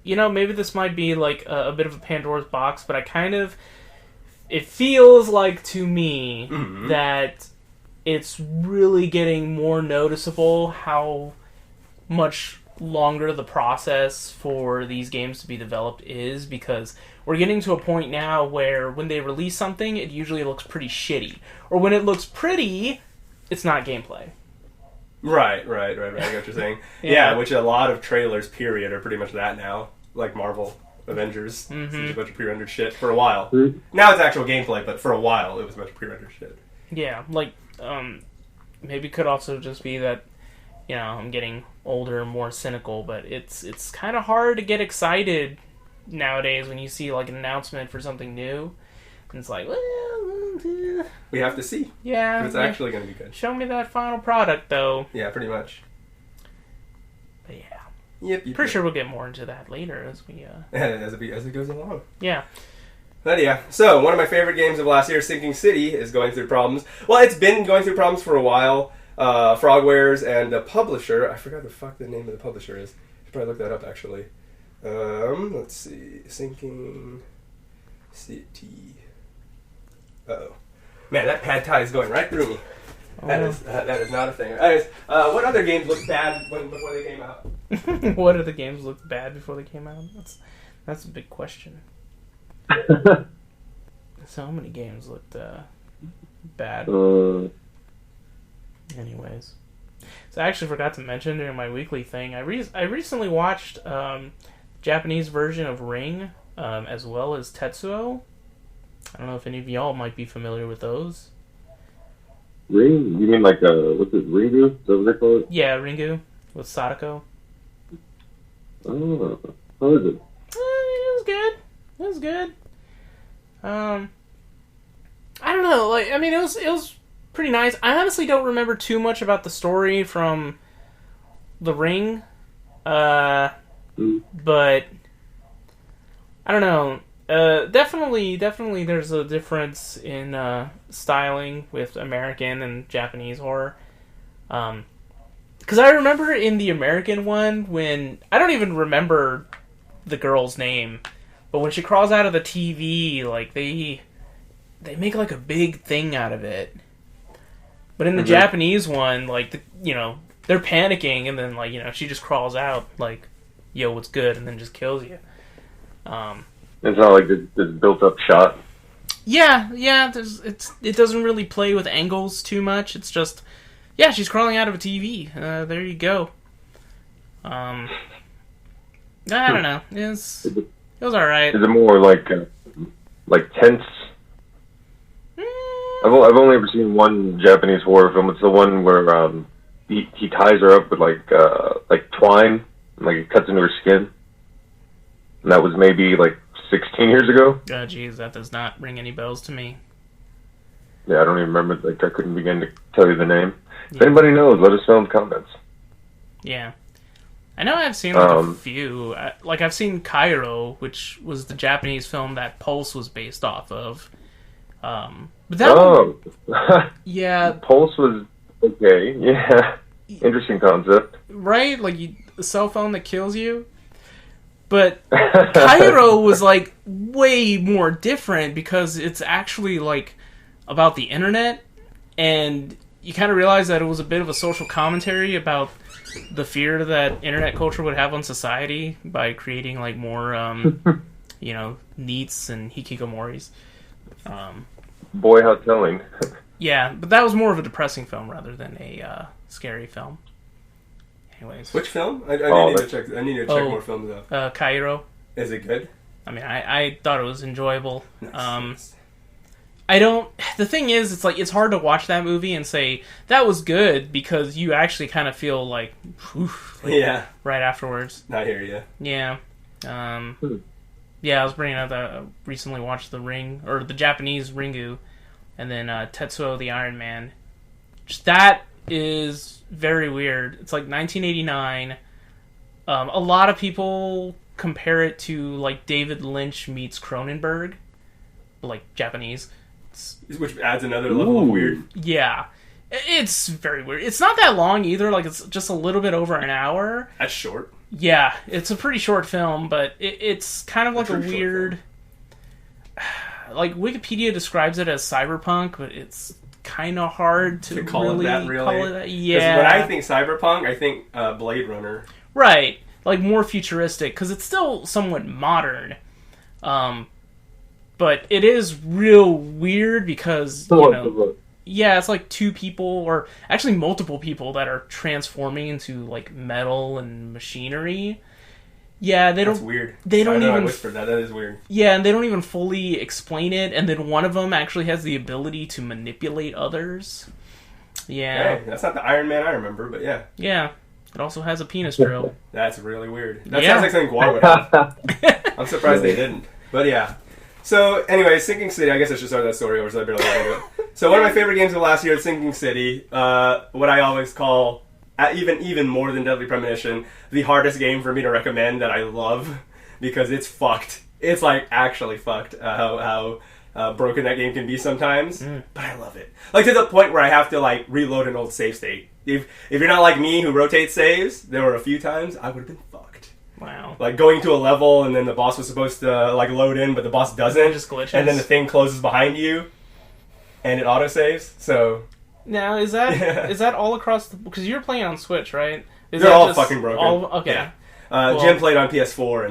you know, maybe this might be like a bit of a Pandora's box, but it feels like to me that it's really getting more noticeable how much longer the process for these games to be developed is, because we're getting to a point now where when they release something, it usually looks pretty shitty. Or when it looks pretty, it's not gameplay. Right. I get what you're saying. Yeah. Yeah, which a lot of trailers, period, are pretty much that now. Like Marvel Avengers. It's just a bunch of pre-rendered shit for a while. Now it's actual gameplay, but for a while it was a bunch of pre-rendered shit. Yeah, like, maybe it could also just be that, you know, I'm getting older and more cynical, but it's kind of hard to get excited nowadays when you see, like, an announcement for something new. And it's like, well, We have to see yeah. if it's actually going to be good. Show me that final product, though. Yeah, pretty much. But yeah. Yep. Pretty sure we'll get more into that later as we, as it goes along. Yeah. But yeah, so one of my favorite games of last year, Sinking City, is going through problems. Well, it's been going through problems for a while. Frogwares and the publisher, I forgot the fuck the name of the publisher is. I should probably look that up, actually. Let's see. Sinking City. Uh-oh. Man, that pad thai is going right through me. That is not a thing. Anyways, what other games looked bad before they came out? What other games looked bad before they came out? That's a big question. So many games looked bad. Anyways, so I actually forgot to mention during my weekly thing, I recently watched Japanese version of Ring, as well as Tetsuo. I don't know if any of y'all might be familiar with those. Ring? You mean like what's it? Ringu? Is that what they call it? Yeah, Ringu with Sadako. Oh, how is it? It was good. It was good. I don't know. Like, I mean, it was pretty nice. I honestly don't remember too much about the story from The Ring. But I don't know. Definitely, there's a difference in styling with American and Japanese horror. Because I remember in the American one when I don't even remember the girl's name, but when she crawls out of the TV, like they make like a big thing out of it. But in the Japanese one, like they're panicking, and then like she just crawls out like, "Yo, what's good?" and then just kills you. It's not like this built-up shot. Yeah. It doesn't really play with angles too much. It's just, yeah, she's crawling out of a TV. There you go. I don't know. It was all right. Is it more like tense? I've only ever seen one Japanese horror film. It's the one where he ties her up with like twine, and like it cuts into her skin. And that was maybe like 16 years ago. Oh, geez, that does not ring any bells to me. Yeah, I don't even remember. Like, I couldn't begin to tell you the name. If anybody knows, let us know in the comments. Yeah. I know I've seen like a few. Like, I've seen Cairo, which was the Japanese film that Pulse was based off of. But that one, yeah. Pulse was okay. Yeah. Interesting concept. Right? Like, a cell phone that kills you? But Cairo was, like, way more different because it's actually, like, about the internet. And you kind of realize that it was a bit of a social commentary about the fear that internet culture would have on society by creating, like, more, neets and hikikomoris. Boy, how telling. Yeah, but that was more of a depressing film rather than a scary film. Anyways. Which film? I need to check. I need to check more films out. Cairo. Is it good? I mean, I thought it was enjoyable. Nice. I don't. The thing is, it's like it's hard to watch that movie and say that was good because you actually kind of feel like, yeah, right afterwards. Not here yet. Yeah. Yeah, I was bringing up that I recently watched The Ring or the Japanese Ringu, and then Tetsuo the Iron Man. Just that is very weird. It's like 1989. A lot of people compare it to like David Lynch meets Cronenberg, like Japanese. Which adds another level of weird. Yeah. It's very weird. It's not that long either. Like, it's just a little bit over an hour. That's short. Yeah, it's a pretty short film, but it's kind of like a weird... Like, Wikipedia describes it as cyberpunk, but it's kind of hard to call really it that, really. Call it that. Yeah. When I think cyberpunk, I think Blade Runner. Right. Like, more futuristic, because it's still somewhat modern. But it is real weird because, yeah, it's like two people, or actually multiple people that are transforming into, like, metal and machinery. Yeah, That's weird. They don't even. I whispered that. That is weird. Yeah, and they don't even fully explain it. And then one of them actually has the ability to manipulate others. Yeah, hey, that's not the Iron Man I remember, but yeah. Yeah, it also has a penis drill. That's really weird. That sounds like something Guar would have. I'm surprised they didn't. But yeah. So anyway, Sinking City. I guess I should start that story over, so I better let into it. So one of my favorite games of last year is Sinking City. What I always call, even more than Deadly Premonition, the hardest game for me to recommend that I love, because it's fucked. It's like actually fucked how broken that game can be sometimes, but I love it. Like to the point where I have to like reload an old save state. If you're not like me who rotates saves, there were a few times I would have been fucked. Wow. Like going to a level and then the boss was supposed to like load in, but the boss doesn't. It just glitches. And then the thing closes behind you, and it autosaves. So now is that all across the? Because you're playing on Switch, right? They're all fucking broken. Okay. Yeah. Jim played on PS4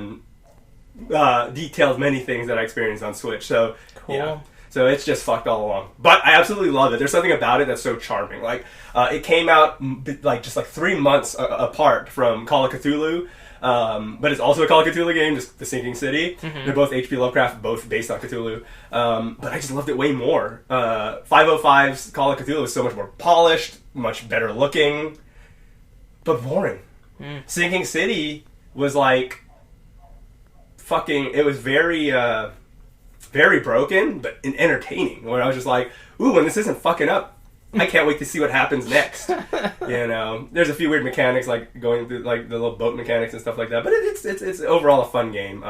and detailed many things that I experienced on Switch. So cool. Yeah. So it's just fucked all along. But I absolutely love it. There's something about it that's so charming. Like it came out like 3 months apart from Call of Cthulhu. But it's also a Call of Cthulhu game, just the Sinking City. Mm-hmm. They're both H.P. Lovecraft, both based on Cthulhu. But I just loved it way more. 505's Call of Cthulhu is so much more polished, much better looking, but boring. Sinking City was like fucking. It was very very broken, but entertaining. Where I was just like, ooh, when this isn't fucking up, I can't wait to see what happens next. You know, there's a few weird mechanics like going through like the little boat mechanics and stuff like that, but it's overall a fun game.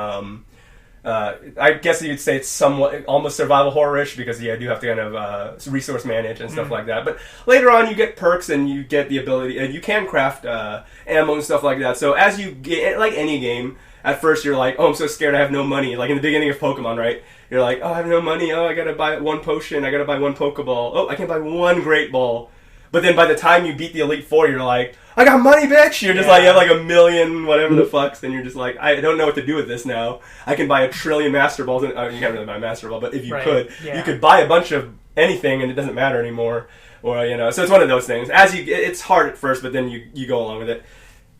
I guess you'd say it's somewhat almost survival horror-ish because you do have to kind of resource manage and stuff like that. But later on, you get perks and you get the ability, and you can craft ammo and stuff like that. So as you get, like any game, at first you're like, oh, I'm so scared I have no money. Like in the beginning of Pokemon, right? You're like, oh, I have no money. Oh, I gotta buy one potion. I gotta buy one Pokeball. Oh, I can buy one Great Ball. But then by the time you beat the Elite Four, you're like, I got money, bitch! You're just like, you have like a million whatever the fucks, and you're just like, I don't know what to do with this now. I can buy a trillion Master Balls. And, you can't really buy a Master Ball, but if you could, you could buy a bunch of anything, and it doesn't matter anymore. Or, you know, so it's one of those things. It's hard at first, but then you go along with it.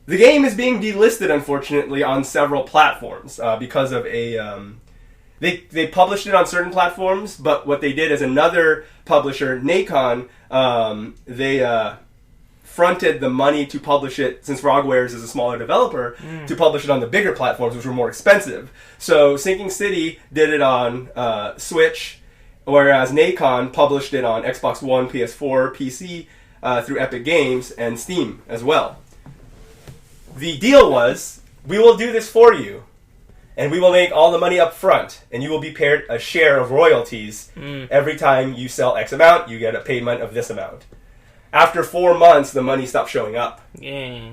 The game is being delisted, unfortunately, on several platforms because of a... They published it on certain platforms, but what they did is another publisher, Nacon, they fronted the money to publish it, since Frogwares is a smaller developer, to publish it on the bigger platforms, which were more expensive. So Sinking City did it on Switch, whereas Nacon published it on Xbox One, PS4, PC, through Epic Games, and Steam as well. The deal was, we will do this for you, and we will make all the money up front, and you will be paid a share of royalties. Every time you sell X amount, you get a payment of this amount. After 4 months, the money stopped showing up.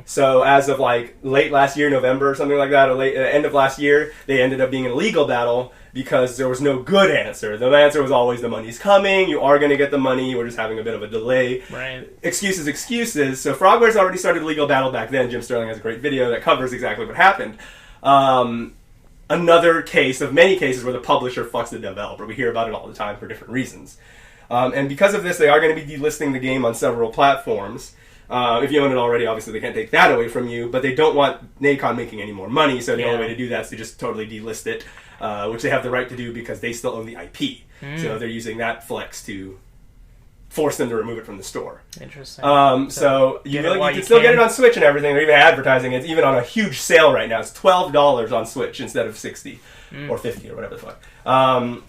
So as of like late last year, November or something like that, or late end of last year, they ended up being in a legal battle because there was no good answer. The answer was always the money's coming, you are going to get the money, we're just having a bit of a delay. Right. Excuses. So Frogwares already started a legal battle back then. Jim Sterling has a great video that covers exactly what happened. Another case of many cases where the publisher fucks the developer. We hear about it all the time for different reasons. And because of this, they are going to be delisting the game on several platforms. If you own it already, obviously they can't take that away from you, but they don't want Nacon making any more money, so the only way to do that is to just totally delist it, which they have the right to do because they still own the IP. So they're using that flex to force them to remove it from the store. Interesting. So you can still get it on Switch and everything. They're even advertising it. It's even on a huge sale right now. It's $12 on Switch instead of $60 or $50 or whatever the fuck.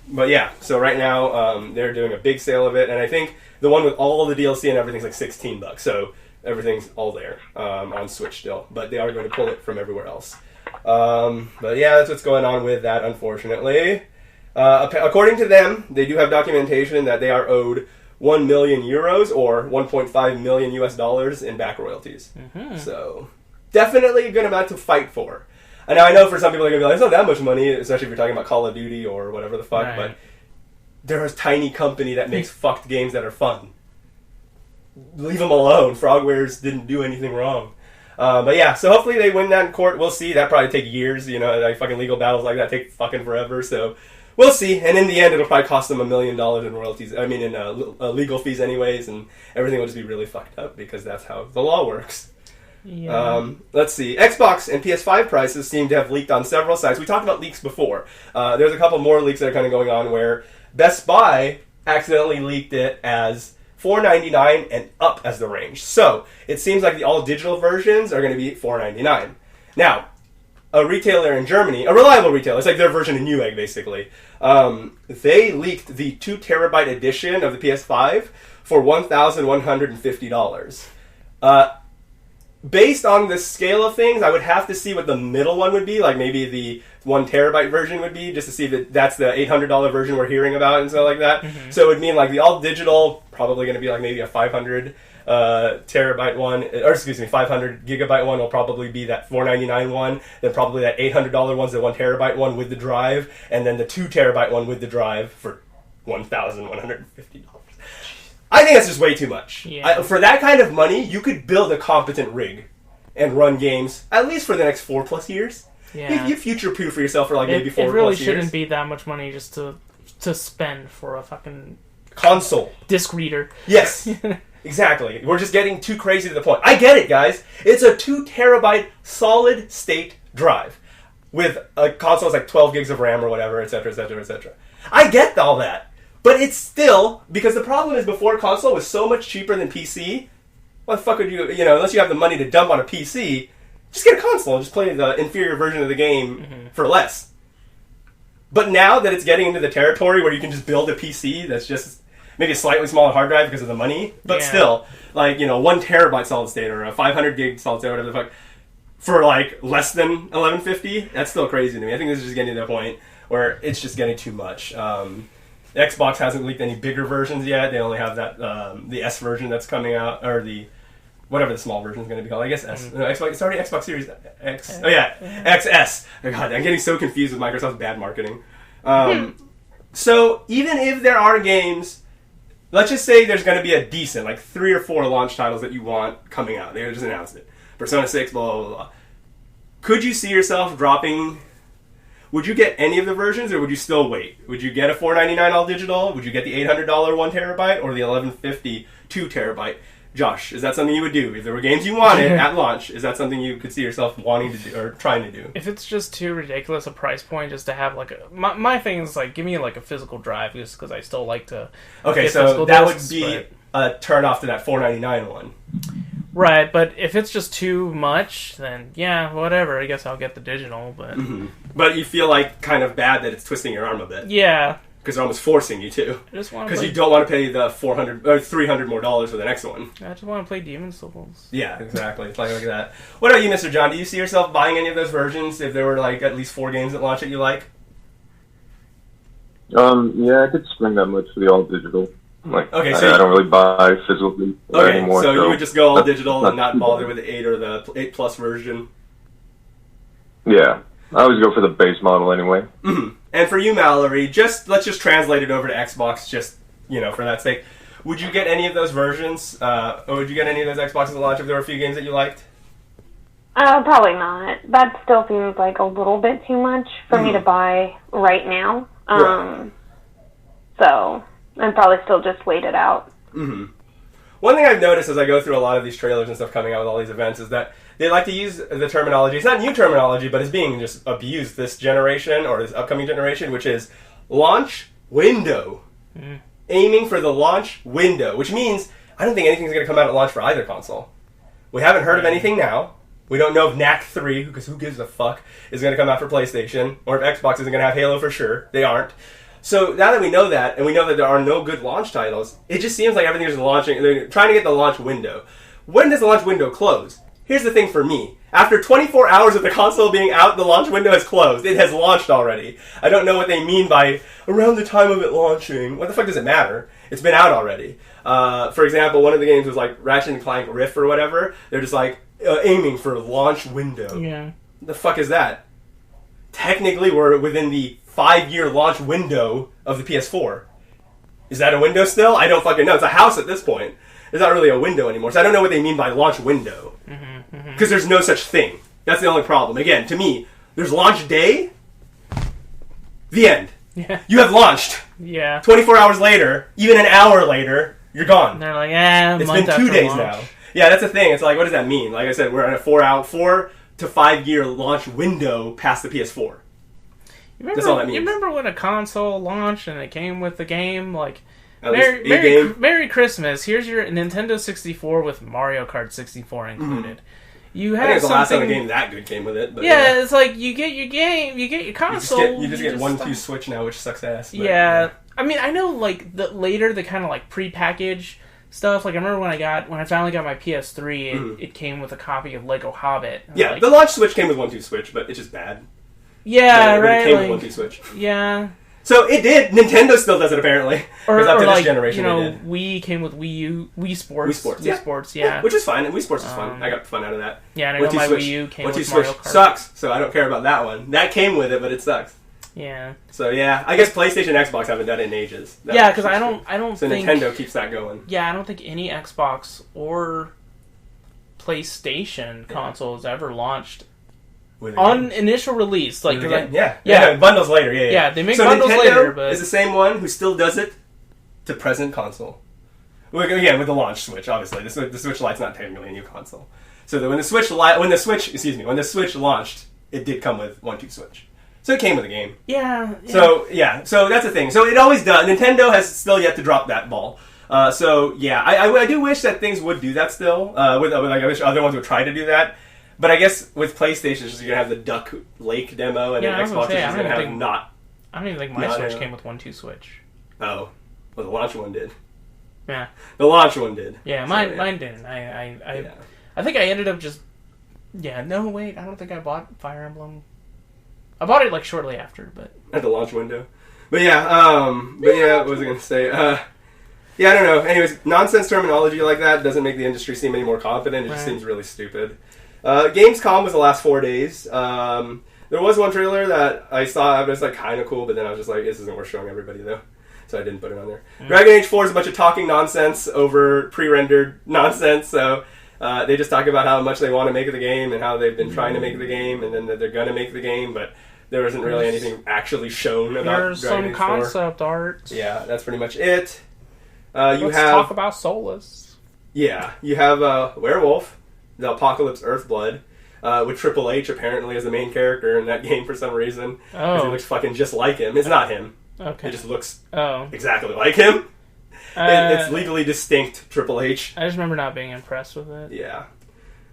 But yeah, so right now they're doing a big sale of it, and I think the one with all of the DLC and everything's like $16. So everything's all there on Switch still, but they are going to pull it from everywhere else. But yeah, that's what's going on with that, unfortunately. According to them, they do have documentation that they are owed 1 million euros or 1.5 million US dollars in back royalties. So definitely a good amount to fight for. And now I know for some people they're going to be like, it's not that much money, especially if you're talking about Call of Duty or whatever the fuck, but they're a tiny company that makes fucked games that are fun. Leave them alone. Frogwares didn't do anything wrong. But yeah, so hopefully they win that in court. We'll see. That probably take years, you know, like fucking legal battles like that take fucking forever, so we'll see. And in the end, it'll probably cost them $1 million in royalties. I mean, in legal fees anyways, and everything will just be really fucked up because that's how the law works. Let's see. Xbox and PS5 prices seem to have leaked on several sites. We talked about leaks before. There's a couple more leaks that are kind of going on where Best Buy accidentally leaked it as $499 and up as the range. So it seems like the all-digital versions are going to be $499. Now, a retailer in Germany, a reliable retailer, it's like their version of Newegg, basically. They leaked the 2 terabyte edition of the PS5 for $1,150. Based on the scale of things, I would have to see what the middle one would be, like maybe the 1 terabyte version would be, just to see that that's the $800 version we're hearing about and stuff like that. So it would mean like the all digital, probably going to be like maybe a 500 terabyte one, or excuse me, 500 gigabyte one will probably be that $499 one, then probably that $800 one's the 1 terabyte one with the drive, and then the 2 terabyte one with the drive for $1,150. I think that's just way too much. For that kind of money, you could build a competent rig and run games at least for the next 4+ years. You future-proof for yourself for like maybe 4+ years. It really shouldn't be that much money just to spend for a fucking console disc reader. Yes, exactly. We're just getting too crazy to the point. I get it, guys. It's a 2 terabyte solid state drive with a console that's like 12 gigs of RAM or whatever, etc., etc., etc. I get all that. But it's still, because the problem is before console was so much cheaper than PC, what the fuck would you know, unless you have the money to dump on a PC, just get a console and just play the inferior version of the game for less. But now that it's getting into the territory where you can just build a PC that's just maybe a slightly smaller hard drive because of the money, but still, like, 1 terabyte solid state or a 500 gig solid state, whatever the fuck, for like less than $11.50, that's still crazy to me. I think this is just getting to the point where it's just getting too much. Xbox hasn't leaked any bigger versions yet. They only have that the S version that's coming out, or the whatever the small version is going to be called. I guess S. No, Xbox. It's already Xbox Series X. Oh yeah, XS. Oh god, I'm getting so confused with Microsoft's bad marketing. So even if there are games, let's just say there's going to be a decent, like 3 or 4 launch titles that you want coming out. They just announced it. Persona 6, blah, blah, blah. Could you see yourself dropping... Would you get any of the versions, or would you still wait? Would you get a $499 all digital? Would you get the $800 1 terabyte, or the $1150 2 terabyte? Josh, is that something you would do? If there were games you wanted at launch, is that something you could see yourself wanting to do, or trying to do? If it's just too ridiculous a price point just to have like a... My thing is like, give me like a physical drive, just because I still like to... Okay, so that would be a turn off to that $499 one. Right, but if it's just too much, then yeah, whatever. I guess I'll get the digital, but... But you feel like kind of bad that it's twisting your arm a bit. Yeah. Because they're almost forcing you to. Because you don't want to pay the $400 or $300 more for the next one. I just want to play Demon's Souls. Yeah, exactly. It's like that. What about you, Mr. John? Do you see yourself buying any of those versions if there were like at least 4 games at launch that you like? Yeah, I could spend that much for the all digital. Like, okay, so I don't really buy physically anymore. So you would just go all digital and not bother with the 8 or the 8 plus version. Yeah, I always go for the base model anyway. And for you, Mallory, let's just translate it over to Xbox, just for that sake. Would you get any of those versions, or would you get any of those Xboxes at launch if there were a few games that you liked? Probably not. That still seems like a little bit too much for me to buy right now. So I'd probably still just wait it out. One thing I've noticed as I go through a lot of these trailers and stuff coming out with all these events is that they like to use the terminology. It's not new terminology, but it's being just abused this generation or this upcoming generation, which is launch window. Aiming for the launch window, which means I don't think anything's going to come out at launch for either console. We haven't heard of anything now. We don't know if NAC 3, because who gives a fuck, is going to come out for PlayStation, or if Xbox isn't going to have Halo for sure. They aren't. So now that we know that, and we know that there are no good launch titles, it just seems like everything is launching. They're trying to get the launch window. When does the launch window close? Here's the thing for me. After 24 hours of the console being out, the launch window has closed. It has launched already. I don't know what they mean by around the time of it launching. What the fuck does it matter? It's been out already. For example, one of the games was like Ratchet & Clank Rift or whatever. They're just like aiming for launch window. Yeah. The fuck is that? Technically, we're within the 5-year launch window of the PS4. Is that a window still? I don't fucking know. It's a house at this point. It's not really a window anymore. So I don't know what they mean by launch window. Because there's no such thing. That's the only problem. Again, to me, there's launch day, the end. Yeah. You have launched. Yeah. 24 hours later, even an hour later, you're gone. And they're like, it's been 2 days now. Yeah, that's the thing. It's like, what does that mean? Like I said, we're in a 4 to 5 year launch window past the PS4. That's all that means. You remember when a console launched and it came with the game? Like, Merry Christmas. Here's your Nintendo 64 with Mario Kart 64 included. You have I think it's the last time a game that good came with it. But yeah, it's like you get your game, you get your console. You just get 1-2 Switch now, which sucks ass. But, yeah. I mean, I know like the kind of like pre-package stuff. Like I remember when I finally got my PS3, it came with a copy of Lego Hobbit. Yeah, like, the launch Switch came with 1-2 Switch, but it's just bad. Yeah, but right. It came with 1-2 Switch. Yeah. So it did. Nintendo still does it apparently. Because up to this generation, Wii came with Wii Sports. Wii Sports, yeah. Which is fine. And Wii Sports is fun. I got fun out of that. Yeah, and I know my Wii U came with Mario Kart. Sucks, so I don't care about that one. That came with it, but it sucks. Yeah. So yeah, I guess PlayStation and Xbox haven't done it in ages. Yeah, because I don't so think... Nintendo keeps that going. Yeah, I don't think any Xbox or PlayStation console has ever launched on initial release, like bundles later, yeah. They make bundles Nintendo later, but is the same one who still does it to present console. Again, with the launch Switch, obviously the Switch Lite's not technically a new console. So that when the Switch launched, it did come with 1-2 Switch. So it came with the game. Yeah. So that's the thing. So it always does. Nintendo has still yet to drop that ball. I do wish that things would do that still. I wish other ones would try to do that. But I guess with PlayStation, you're going to have the Duck Lake demo, and then Xbox is going to have not... I don't even think my Switch came with 1-2 Switch. Oh. Well, the launch one did. Yeah. The launch one did. Yeah, mine didn't. I think I ended up just... Yeah, no, wait, I don't think I bought Fire Emblem. I bought it, like, shortly after, but... At the launch window. But yeah, what was I going to say? Yeah, I don't know. Anyways, nonsense terminology like that doesn't make the industry seem any more confident. It just seems really stupid. Gamescom was the last 4 days. There was one trailer that I saw. It was like kind of cool, but then I was just like, this isn't worth showing everybody though, so I didn't put it on there. Dragon Age 4 is a bunch of talking nonsense over pre-rendered nonsense. So they just talk about how much they want to make the game and how they've been trying to make the game, and then that they're gonna make the game, but there isn't really anything actually shown about There's Dragon some Age 4. concept art. Yeah, that's pretty much it. Let's talk about Solus. Yeah, you have Werewolf, the Apocalypse Earthblood, with Triple H apparently as the main character in that game for some reason. Because he looks fucking just like him. It's not him. Okay. It just looks exactly like him. It's legally distinct Triple H. I just remember not being impressed with it. Yeah.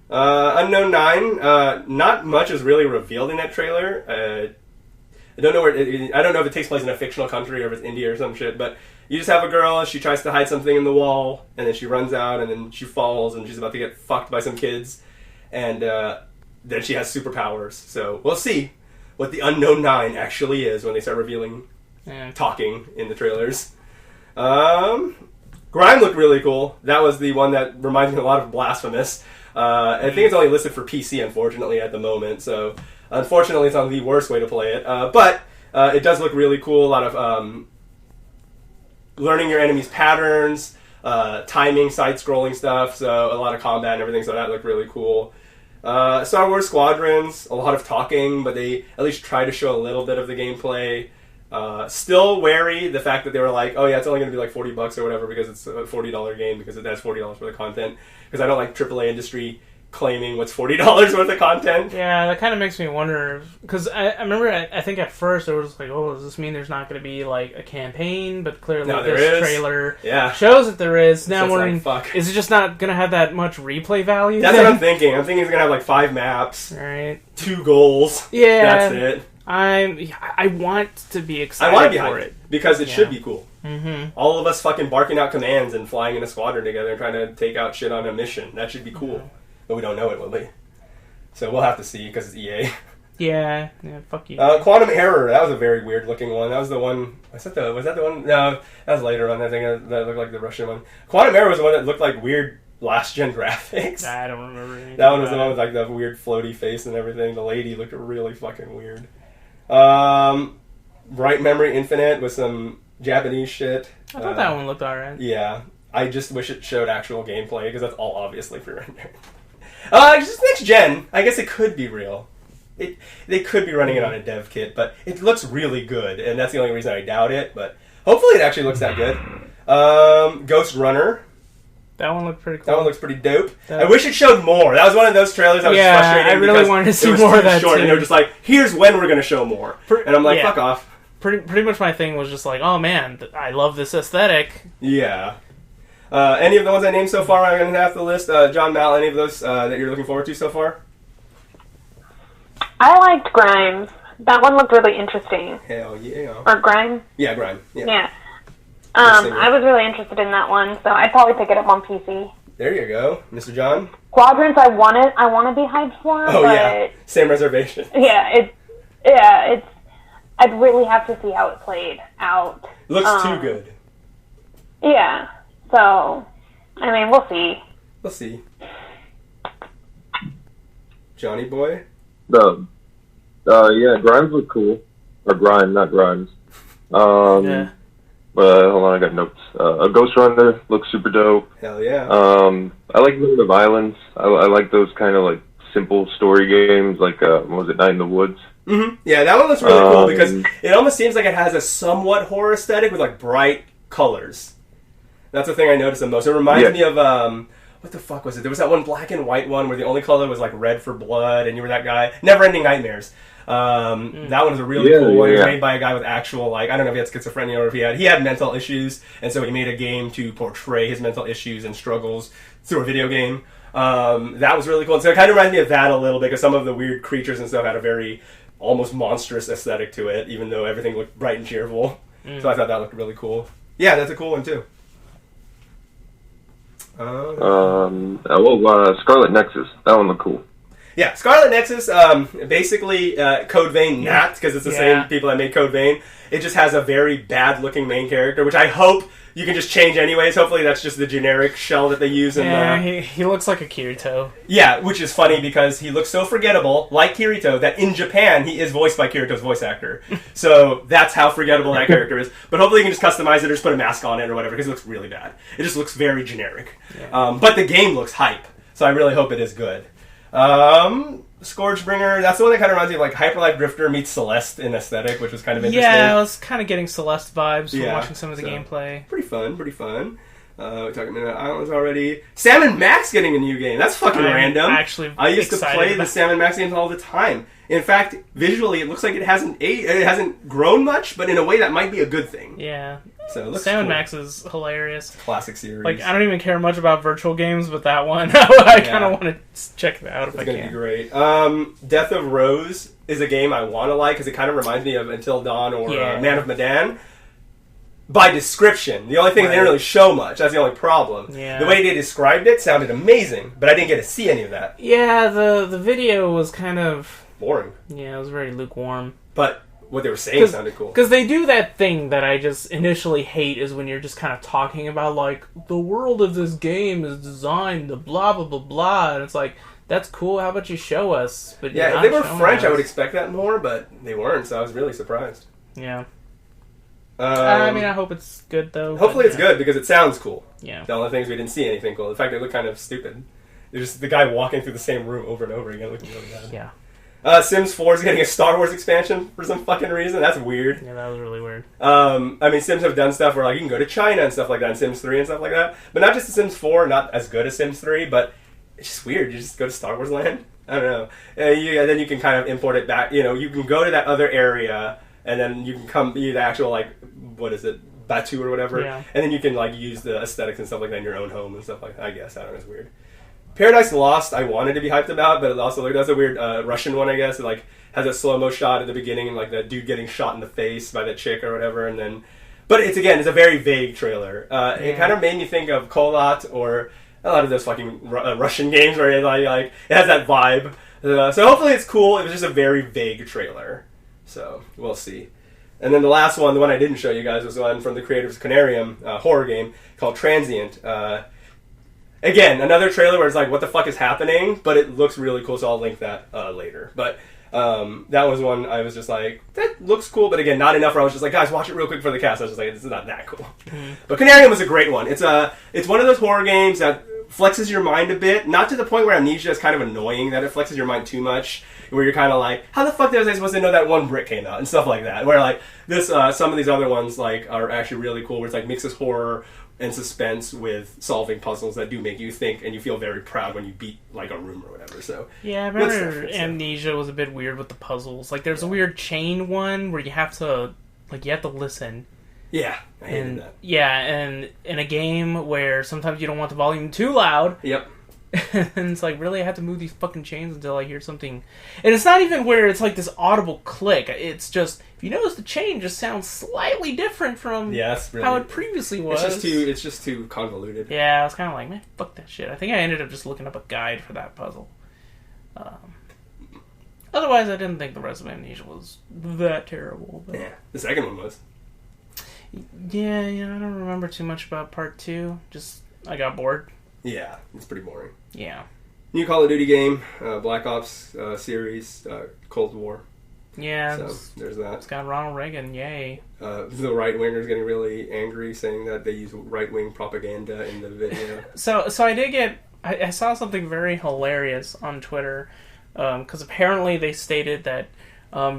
Unknown 9, not much is really revealed in that trailer. I don't know I don't know if it takes place in a fictional country or if it's India or some shit, but you just have a girl, she tries to hide something in the wall, and then she runs out, and then she falls, and she's about to get fucked by some kids, and then she has superpowers. So we'll see what the Unknown 9 actually is when they start revealing talking in the trailers. Grime looked really cool. That was the one that reminds me a lot of Blasphemous. I think it's only listed for PC, unfortunately, at the moment, so unfortunately it's not the worst way to play it. But it does look really cool. A lot of learning your enemy's patterns, timing, side-scrolling stuff, so a lot of combat and everything, so that looked really cool. Star Wars Squadrons, a lot of talking, but they at least try to show a little bit of the gameplay. Still wary the fact that they were like, oh yeah, it's only going to be like $40 or whatever because it's a $40 game because it has $40 for the content. Because I don't like AAA industry claiming what's $40 worth of content. Yeah, that kind of makes me wonder, because I remember I think at first it was like, oh, does this mean there's not going to be like a campaign? But clearly this trailer shows that there is. Now I'm wondering, is it just not going to have that much replay value? That's what I'm thinking. I'm thinking it's going to have like 5 maps, right? 2 goals. Yeah, that's it. I want to be excited I want to be for hyped, it because it should be cool. Mm-hmm. All of us fucking barking out commands and flying in a squadron together and trying to take out shit on a mission. That should be cool. But we don't know it, will we? So we'll have to see, because it's EA. Yeah, fuck you. Quantum Error, that was a very weird looking one. That was the one... Was that the one? No, that was later on. I think that looked like the Russian one. Quantum Error was the one that looked like weird last-gen graphics. I don't remember anything. That one was the one with like the weird floaty face and everything. The lady looked really fucking weird. Bright Memory Infinite with some Japanese shit. I thought that one looked alright. Yeah. I just wish it showed actual gameplay, because that's all obviously pre-rendered. Just next gen. I guess it could be real. They could be running it on a dev kit, but it looks really good, and that's the only reason I doubt it, but hopefully it actually looks that good. Ghost Runner. That one looked pretty cool. That one looks pretty dope. I wish it showed more. That was one of those trailers that was frustrating. I really wanted to see more of that short, too. and they were just like, here's when we're going to show more. And I'm like, fuck off. Pretty much my thing was just like, oh man, I love this aesthetic. Yeah. Any of the ones I named so far, I'm going to have to list. John, Mal, any of those that you're looking forward to so far? I liked Grimes. That one looked really interesting. Hell yeah. Or Grime? Yeah, Grime. Yeah. I was really interested in that one, so I'd probably pick it up on PC. There you go. Mr. John? Squadrons I want to be hyped for, but... Same reservation. Yeah, I'd really have to see how it played out. Looks too good. Yeah. So, I mean, we'll see. We'll see. Johnny boy? Yeah, Grimes look cool. Or Grime, not Grimes. Yeah. Hold on, I got notes. Ghost Runner looks super dope. Hell yeah. I like the violence. I like those kind of like simple story games, like what was it, Night in the Woods? Mm-hmm. Yeah, that one looks really cool because it almost seems like it has a somewhat horror aesthetic with like bright colors. That's the thing I noticed the most. It reminds me of what the fuck was it? There was that one black and white one where the only color was like red for blood, and you were that guy. Never-Ending Nightmares. That one was a really cool one. It was made by a guy with actual, like, I don't know if he had schizophrenia or if he had mental issues, and so he made a game to portray his mental issues and struggles through a video game. That was really cool. So it kind of reminded me of that a little bit, because some of the weird creatures and stuff had a very almost monstrous aesthetic to it, even though everything looked bright and cheerful. So I thought that looked really cool. Yeah, that's a cool one too. Scarlet Nexus. That one looked cool. Yeah, Scarlet Nexus, basically Code Vein not, because it's the same people that made Code Vein. It just has a very bad-looking main character, which I hope you can just change anyways. Hopefully that's just the generic shell that they use. He looks like a Kirito. Yeah, which is funny because he looks so forgettable, like Kirito, that in Japan he is voiced by Kirito's voice actor. So that's how forgettable that character is. But hopefully you can just customize it or just put a mask on it or whatever, because it looks really bad. It just looks very generic. Yeah. But the game looks hype, so I really hope it is good. Scourgebringer, that's the one that kind of reminds me of like Hyper Light Drifter meets Celeste in aesthetic, which was kind of interesting. Yeah, I was kind of getting Celeste vibes from watching some of the gameplay. Pretty fun. We're talking about Islands already. Sam & Max getting a new game. That's fucking random. I used to play the Sam & Max games all the time. In fact, visually, it looks like it hasn't grown much, but in a way that might be a good thing. Yeah. So it looks Sam & cool. Max is hilarious. Classic series. Like, I don't even care much about virtual games, but that one, I kind of want to check it out if I can. It's going to be great. Death of Rose is a game I want to like, because it kind of reminds me of Until Dawn or Man of Medan. By description. The only thing, they didn't really show much. That's the only problem. Yeah. The way they described it sounded amazing, but I didn't get to see any of that. Yeah, the video was kind of... boring. Yeah, it was very lukewarm. But what they were saying sounded cool. Because they do that thing that I just initially hate, is when you're just kind of talking about, like, the world of this game is designed to blah, blah, blah, blah. And it's like, that's cool, how about you show us? But yeah, if they were French, I would expect that more, but they weren't, so I was really surprised. Yeah. I mean, I hope it's good, though. Hopefully it's good, because it sounds cool. Yeah. The only things we didn't see anything cool. In fact, it looked kind of stupid. There's just the guy walking through the same room over and over again, looking really bad. Yeah. Sims 4 is getting a Star Wars expansion for some fucking reason. That's weird. Yeah, that was really weird. I mean, Sims have done stuff where like you can go to China and stuff like that in Sims 3 and stuff like that. But not just the Sims 4, not as good as Sims 3, but it's just weird. You just go to Star Wars land. I don't know. Then you can kind of import it back. You know, you can go to that other area, and then you can come be the actual, like, what is it, Batu or whatever. Yeah. And then you can like use the aesthetics and stuff like that in your own home and stuff like that. I guess. I don't know. It's weird. Paradise Lost, I wanted to be hyped about, but it also that's a weird Russian one, I guess. It like has a slow mo shot at the beginning, and like that dude getting shot in the face by that chick or whatever, and then. But it's a very vague trailer. It kind of made me think of Kolat or a lot of those fucking Russian games where it like it has that vibe. So hopefully it's cool. It was just a very vague trailer, so we'll see. And then the last one, the one I didn't show you guys, was the one from the creators of Canarium, horror game called Transient. Again, another trailer where it's like, what the fuck is happening? But it looks really cool, so I'll link that later. But that was one I was just like, that looks cool, but again, not enough where I was just like, guys, watch it real quick for the cast. I was just like, this is not that cool. But Canarium was a great one. It's one of those horror games that flexes your mind a bit, not to the point where Amnesia is kind of annoying that it flexes your mind too much, where you're kind of like, how the fuck was I supposed to know that one brick came out and stuff like that. Where like this, some of these other ones like are actually really cool, where it's like mixes horror and suspense with solving puzzles that do make you think, and you feel very proud when you beat like a room or whatever. So yeah, I remember Amnesia was a bit weird with the puzzles. Like there's a weird chain one where you have to listen. Yeah, I hated that. Yeah, and in a game where sometimes you don't want the volume too loud. Yep. And it's like, really, I have to move these fucking chains until I hear something. And it's not even where it's like this audible click. It's just, if you notice, the chain just sounds slightly different from how it previously was. It's just too convoluted. Yeah, I was kind of like, man, fuck that shit. I think I ended up just looking up a guide for that puzzle. Otherwise, I didn't think the rest of Amnesia was that terrible. But... yeah, the second one was. Yeah, I don't remember too much about part 2. Just, I got bored. Yeah, it's pretty boring. Yeah. New Call of Duty game, Black Ops series, Cold War. Yeah. So there's that. It's got Ronald Reagan, yay. The right-wingers getting really angry, saying that they use right-wing propaganda in the video. So I did get... I saw something very hilarious on Twitter, because apparently they stated that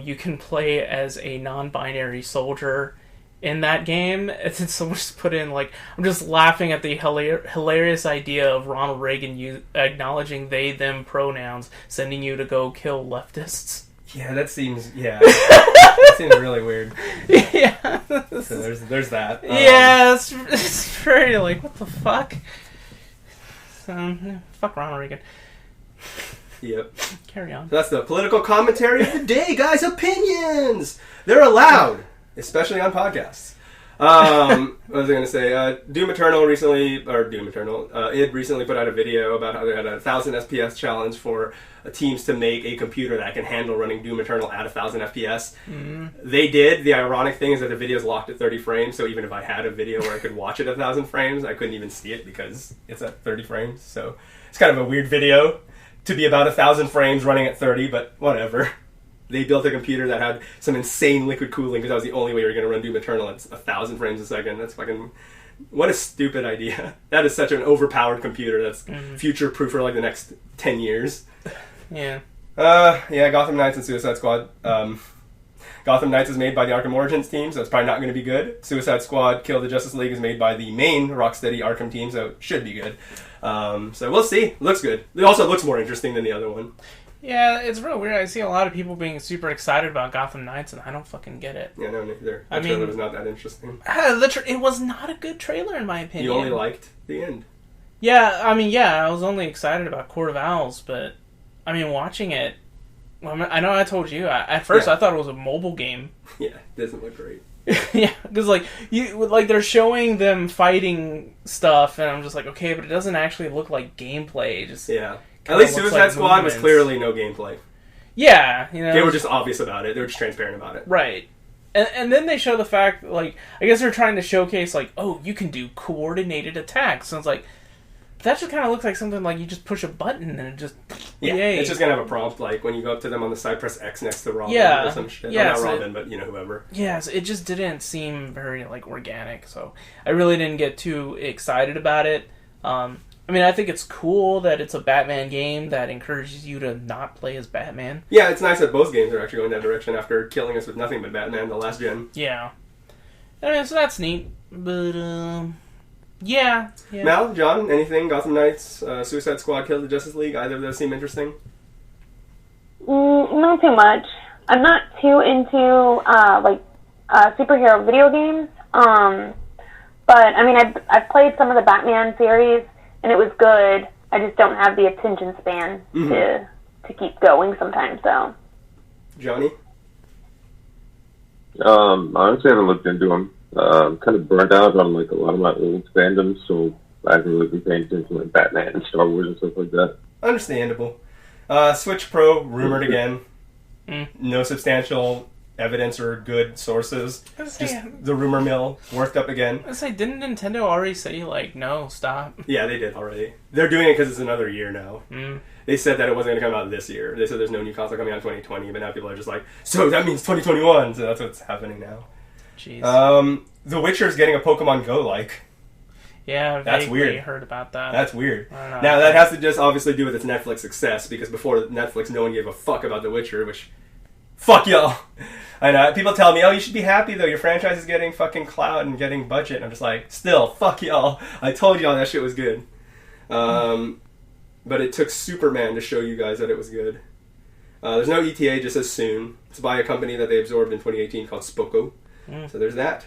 you can play as a non-binary soldier in that game. And someone just put in, like, I'm just laughing at the hilarious idea of Ronald Reagan acknowledging they, them pronouns, sending you to go kill leftists. Yeah, that seems that seems really weird. Yeah. So there's that. Yeah, it's very like, what the fuck? Fuck Ronald Reagan. Yep. Carry on. So that's the political commentary of the day, guys. Opinions! They're allowed, especially on podcasts. What was I going to say? Doom Eternal id recently put out a video about how they had a 1000 FPS challenge for teams to make a computer that can handle running Doom Eternal at 1000 FPS. They did. The ironic thing is that the video is locked at 30 frames, so even if I had a video where I could watch it at 1000 frames, I couldn't even see it because it's at 30 frames. So it's kind of a weird video to be about 1000 frames running at 30, but whatever. They built a computer that had some insane liquid cooling because that was the only way you were going to run Doom Eternal at 1000 frames a second. That's fucking... What a stupid idea. That is such an overpowered computer that's future-proof for like the next 10 years. Yeah. Gotham Knights and Suicide Squad. Gotham Knights is made by the Arkham Origins team, so it's probably not going to be good. Suicide Squad Kill the Justice League is made by the main Rocksteady Arkham team, so it should be good. So we'll see. Looks good. It also looks more interesting than the other one. Yeah, it's real weird. I see a lot of people being super excited about Gotham Knights, and I don't fucking get it. Yeah, no, neither. The trailer was not that interesting. It was not a good trailer, in my opinion. You only liked the end. Yeah, I was only excited about Court of Owls, but, watching it, I know I told you, at first I thought it was a mobile game. Yeah, it doesn't look great. Yeah, because, they're showing them fighting stuff, and I'm just like, okay, but it doesn't actually look like gameplay. Yeah. At least Suicide Squad was clearly no gameplay. Yeah, They were just obvious about it. They were just transparent about it. Right. And then they show the fact, I guess they're trying to showcase, you can do coordinated attacks. So it's like, that just kind of looks like something like you just push a button and it just... Yeah, yay. It's just going to have a prompt, when you go up to them on the side, press X next to Robin or some shit. Yeah, not Robin, but, whoever. Yeah, so it just didn't seem very, organic. So I really didn't get too excited about it. I think it's cool that it's a Batman game that encourages you to not play as Batman. Yeah, it's nice that both games are actually going that direction after killing us with nothing but Batman the last gen. Yeah. So that's neat. But, yeah. Mal, John, anything? Gotham Knights, Suicide Squad, Kill the Justice League, either of those seem interesting? Not too much. I'm not too into, superhero video games. But, I've played some of the Batman series, and it was good. I just don't have the attention span to keep going sometimes, so. Johnny? Honestly, I haven't looked into them. I'm kind of burnt out on, a lot of my old fandoms, so I haven't really been paying attention to, Batman and Star Wars and stuff like that. Understandable. Switch Pro, rumored again. No substantial evidence or good sources. Just the rumor mill worked up again. Didn't Nintendo already say, no, stop? Yeah, they did already. They're doing it because it's another year now. They said that it wasn't going to come out this year. They said there's no new console coming out in 2020, but now people are just so that means 2021, so that's what's happening now. Jeez. The Witcher's getting a Pokemon Go-like. Yeah, that's weird. I heard about that. That's weird. Now, that has to just obviously do with its Netflix success, because before Netflix, no one gave a fuck about The Witcher, which... Fuck y'all! I know. People tell me, you should be happy, though. Your franchise is getting fucking clout and getting budget. And I'm just like, still, fuck y'all. I told y'all that shit was good. But it took Superman to show you guys that it was good. There's no ETA, just says soon. It's by a company that they absorbed in 2018 called Spoko. So there's that.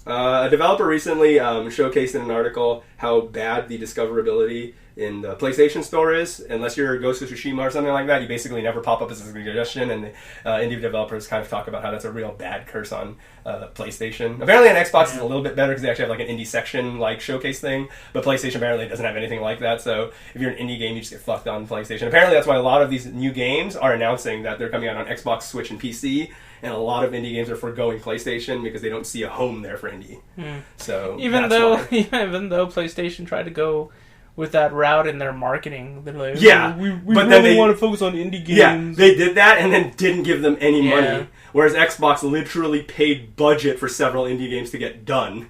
A developer recently showcased in an article how bad the discoverability in the PlayStation Store is. Unless you're Ghost of Tsushima or something like that, you basically never pop up as a suggestion, and the indie developers kind of talk about how that's a real bad curse on PlayStation. Apparently on Xbox it's a little bit better because they actually have an indie section showcase thing, but PlayStation apparently doesn't have anything like that, so if you're an indie game you just get fucked on PlayStation. Apparently that's why a lot of these new games are announcing that they're coming out on Xbox, Switch, and PC, and a lot of indie games are foregoing PlayStation because they don't see a home there for indie. So even though PlayStation tried to go with that route in their marketing, they're like, we but really want to focus on indie games. Yeah, they did that and then didn't give them any money. Whereas Xbox literally paid budget for several indie games to get done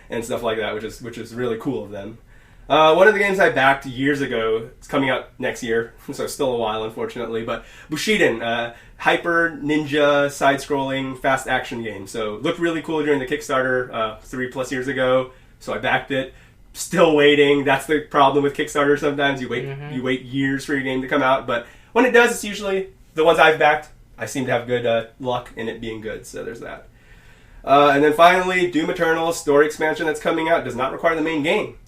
and stuff like that, which is really cool of them. One of the games I backed years ago, it's coming out next year, so still a while, unfortunately, but Bushiden, hyper ninja side-scrolling fast action game. So looked really cool during the Kickstarter 3+ years ago, so I backed it. Still waiting. That's the problem with Kickstarter sometimes. You wait years for your game to come out, but when it does, it's usually the ones I've backed. I seem to have good luck in it being good, so there's that. And then finally, Doom Eternal story expansion that's coming out does not require the main game.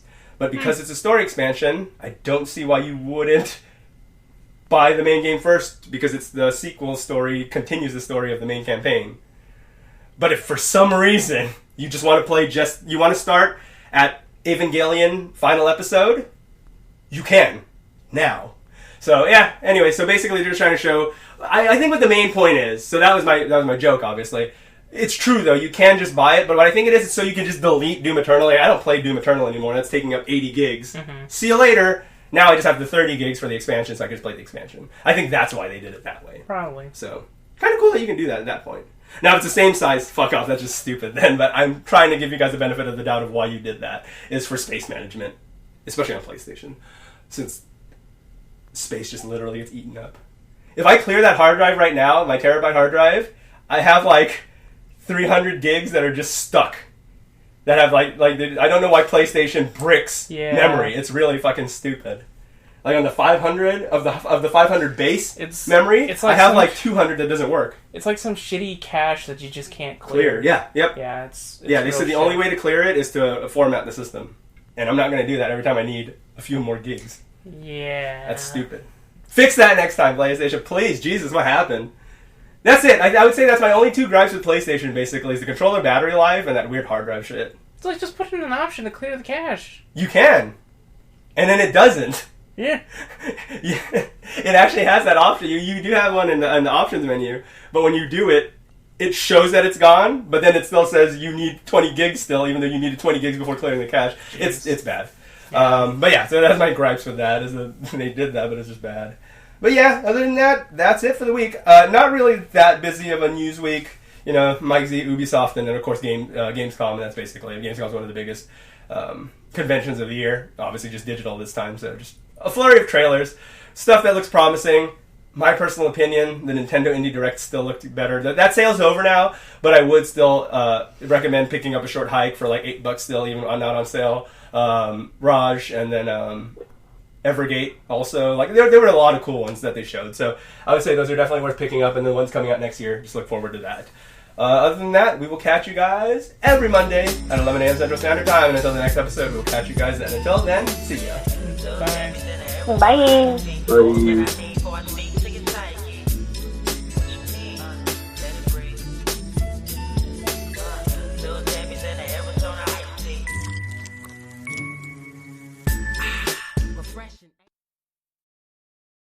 But because it's a story expansion, I don't see why you wouldn't buy the main game first, because it's the sequel story, continues the story of the main campaign. But if for some reason you just want to play you want to start at Evangelion final episode, you can now. So yeah, anyway, so basically they're just trying to show, I think what the main point is, so that was my joke, obviously. It's true though, you can just buy it, but what I think it is so you can just delete Doom Eternal. I don't play Doom Eternal anymore, that's taking up 80 gigs. Mm-hmm. See you later. Now I just have the 30 gigs for the expansion, so I can just play the expansion. I think that's why they did it that way. Probably. So, kind of cool that you can do that at that point. Now, if it's the same size, fuck off, that's just stupid then, but I'm trying to give you guys the benefit of the doubt of why you did that, is for space management, especially on PlayStation, since space just literally gets eaten up. If I clear that hard drive right now, my terabyte hard drive, I have like 300 gigs that are just stuck. That have like I don't know why PlayStation bricks memory. It's really fucking stupid. Like on the 500 of the 500 base memory, it's like I have like 200 that doesn't work. It's like some shitty cache that you just can't clear. Yeah, yep. Yeah, it's they said the only way to clear it is to format the system, and I'm not going to do that every time I need a few more gigs. Yeah, that's stupid. Fix that next time, PlayStation, please. Jesus, what happened? That's it. I would say that's my only two gripes with PlayStation, basically, is the controller battery life and that weird hard drive shit. It's like just put in an option to clear the cache. You can. And then it doesn't. Yeah. It actually has that option. You do have one in the options menu, but when you do it, it shows that it's gone, but then it still says you need 20 gigs still, even though you needed 20 gigs before clearing the cache. It's bad. Yeah. But yeah, so that's my gripes with that, is that they did that, but it's just bad. But yeah, other than that, that's it for the week. Not really that busy of a news week. You know, Mike Z, Ubisoft, and then of course Gamescom, and that's basically it. Gamescom is one of the biggest conventions of the year. Obviously just digital this time, so just a flurry of trailers. Stuff that looks promising. My personal opinion, the Nintendo Indie Direct still looked better. That sale's over now, but I would still recommend picking up a short hike for like $8 still, even not on sale. Raj, and then Evergate also. Like there were a lot of cool ones that they showed, so I would say those are definitely worth picking up, and the ones coming out next year, just look forward to that. Other than that, we will catch you guys every Monday at 11 a.m. Central Standard Time, and until the next episode, we will catch you guys then. Until then, see ya. Bye. Bye. Bye.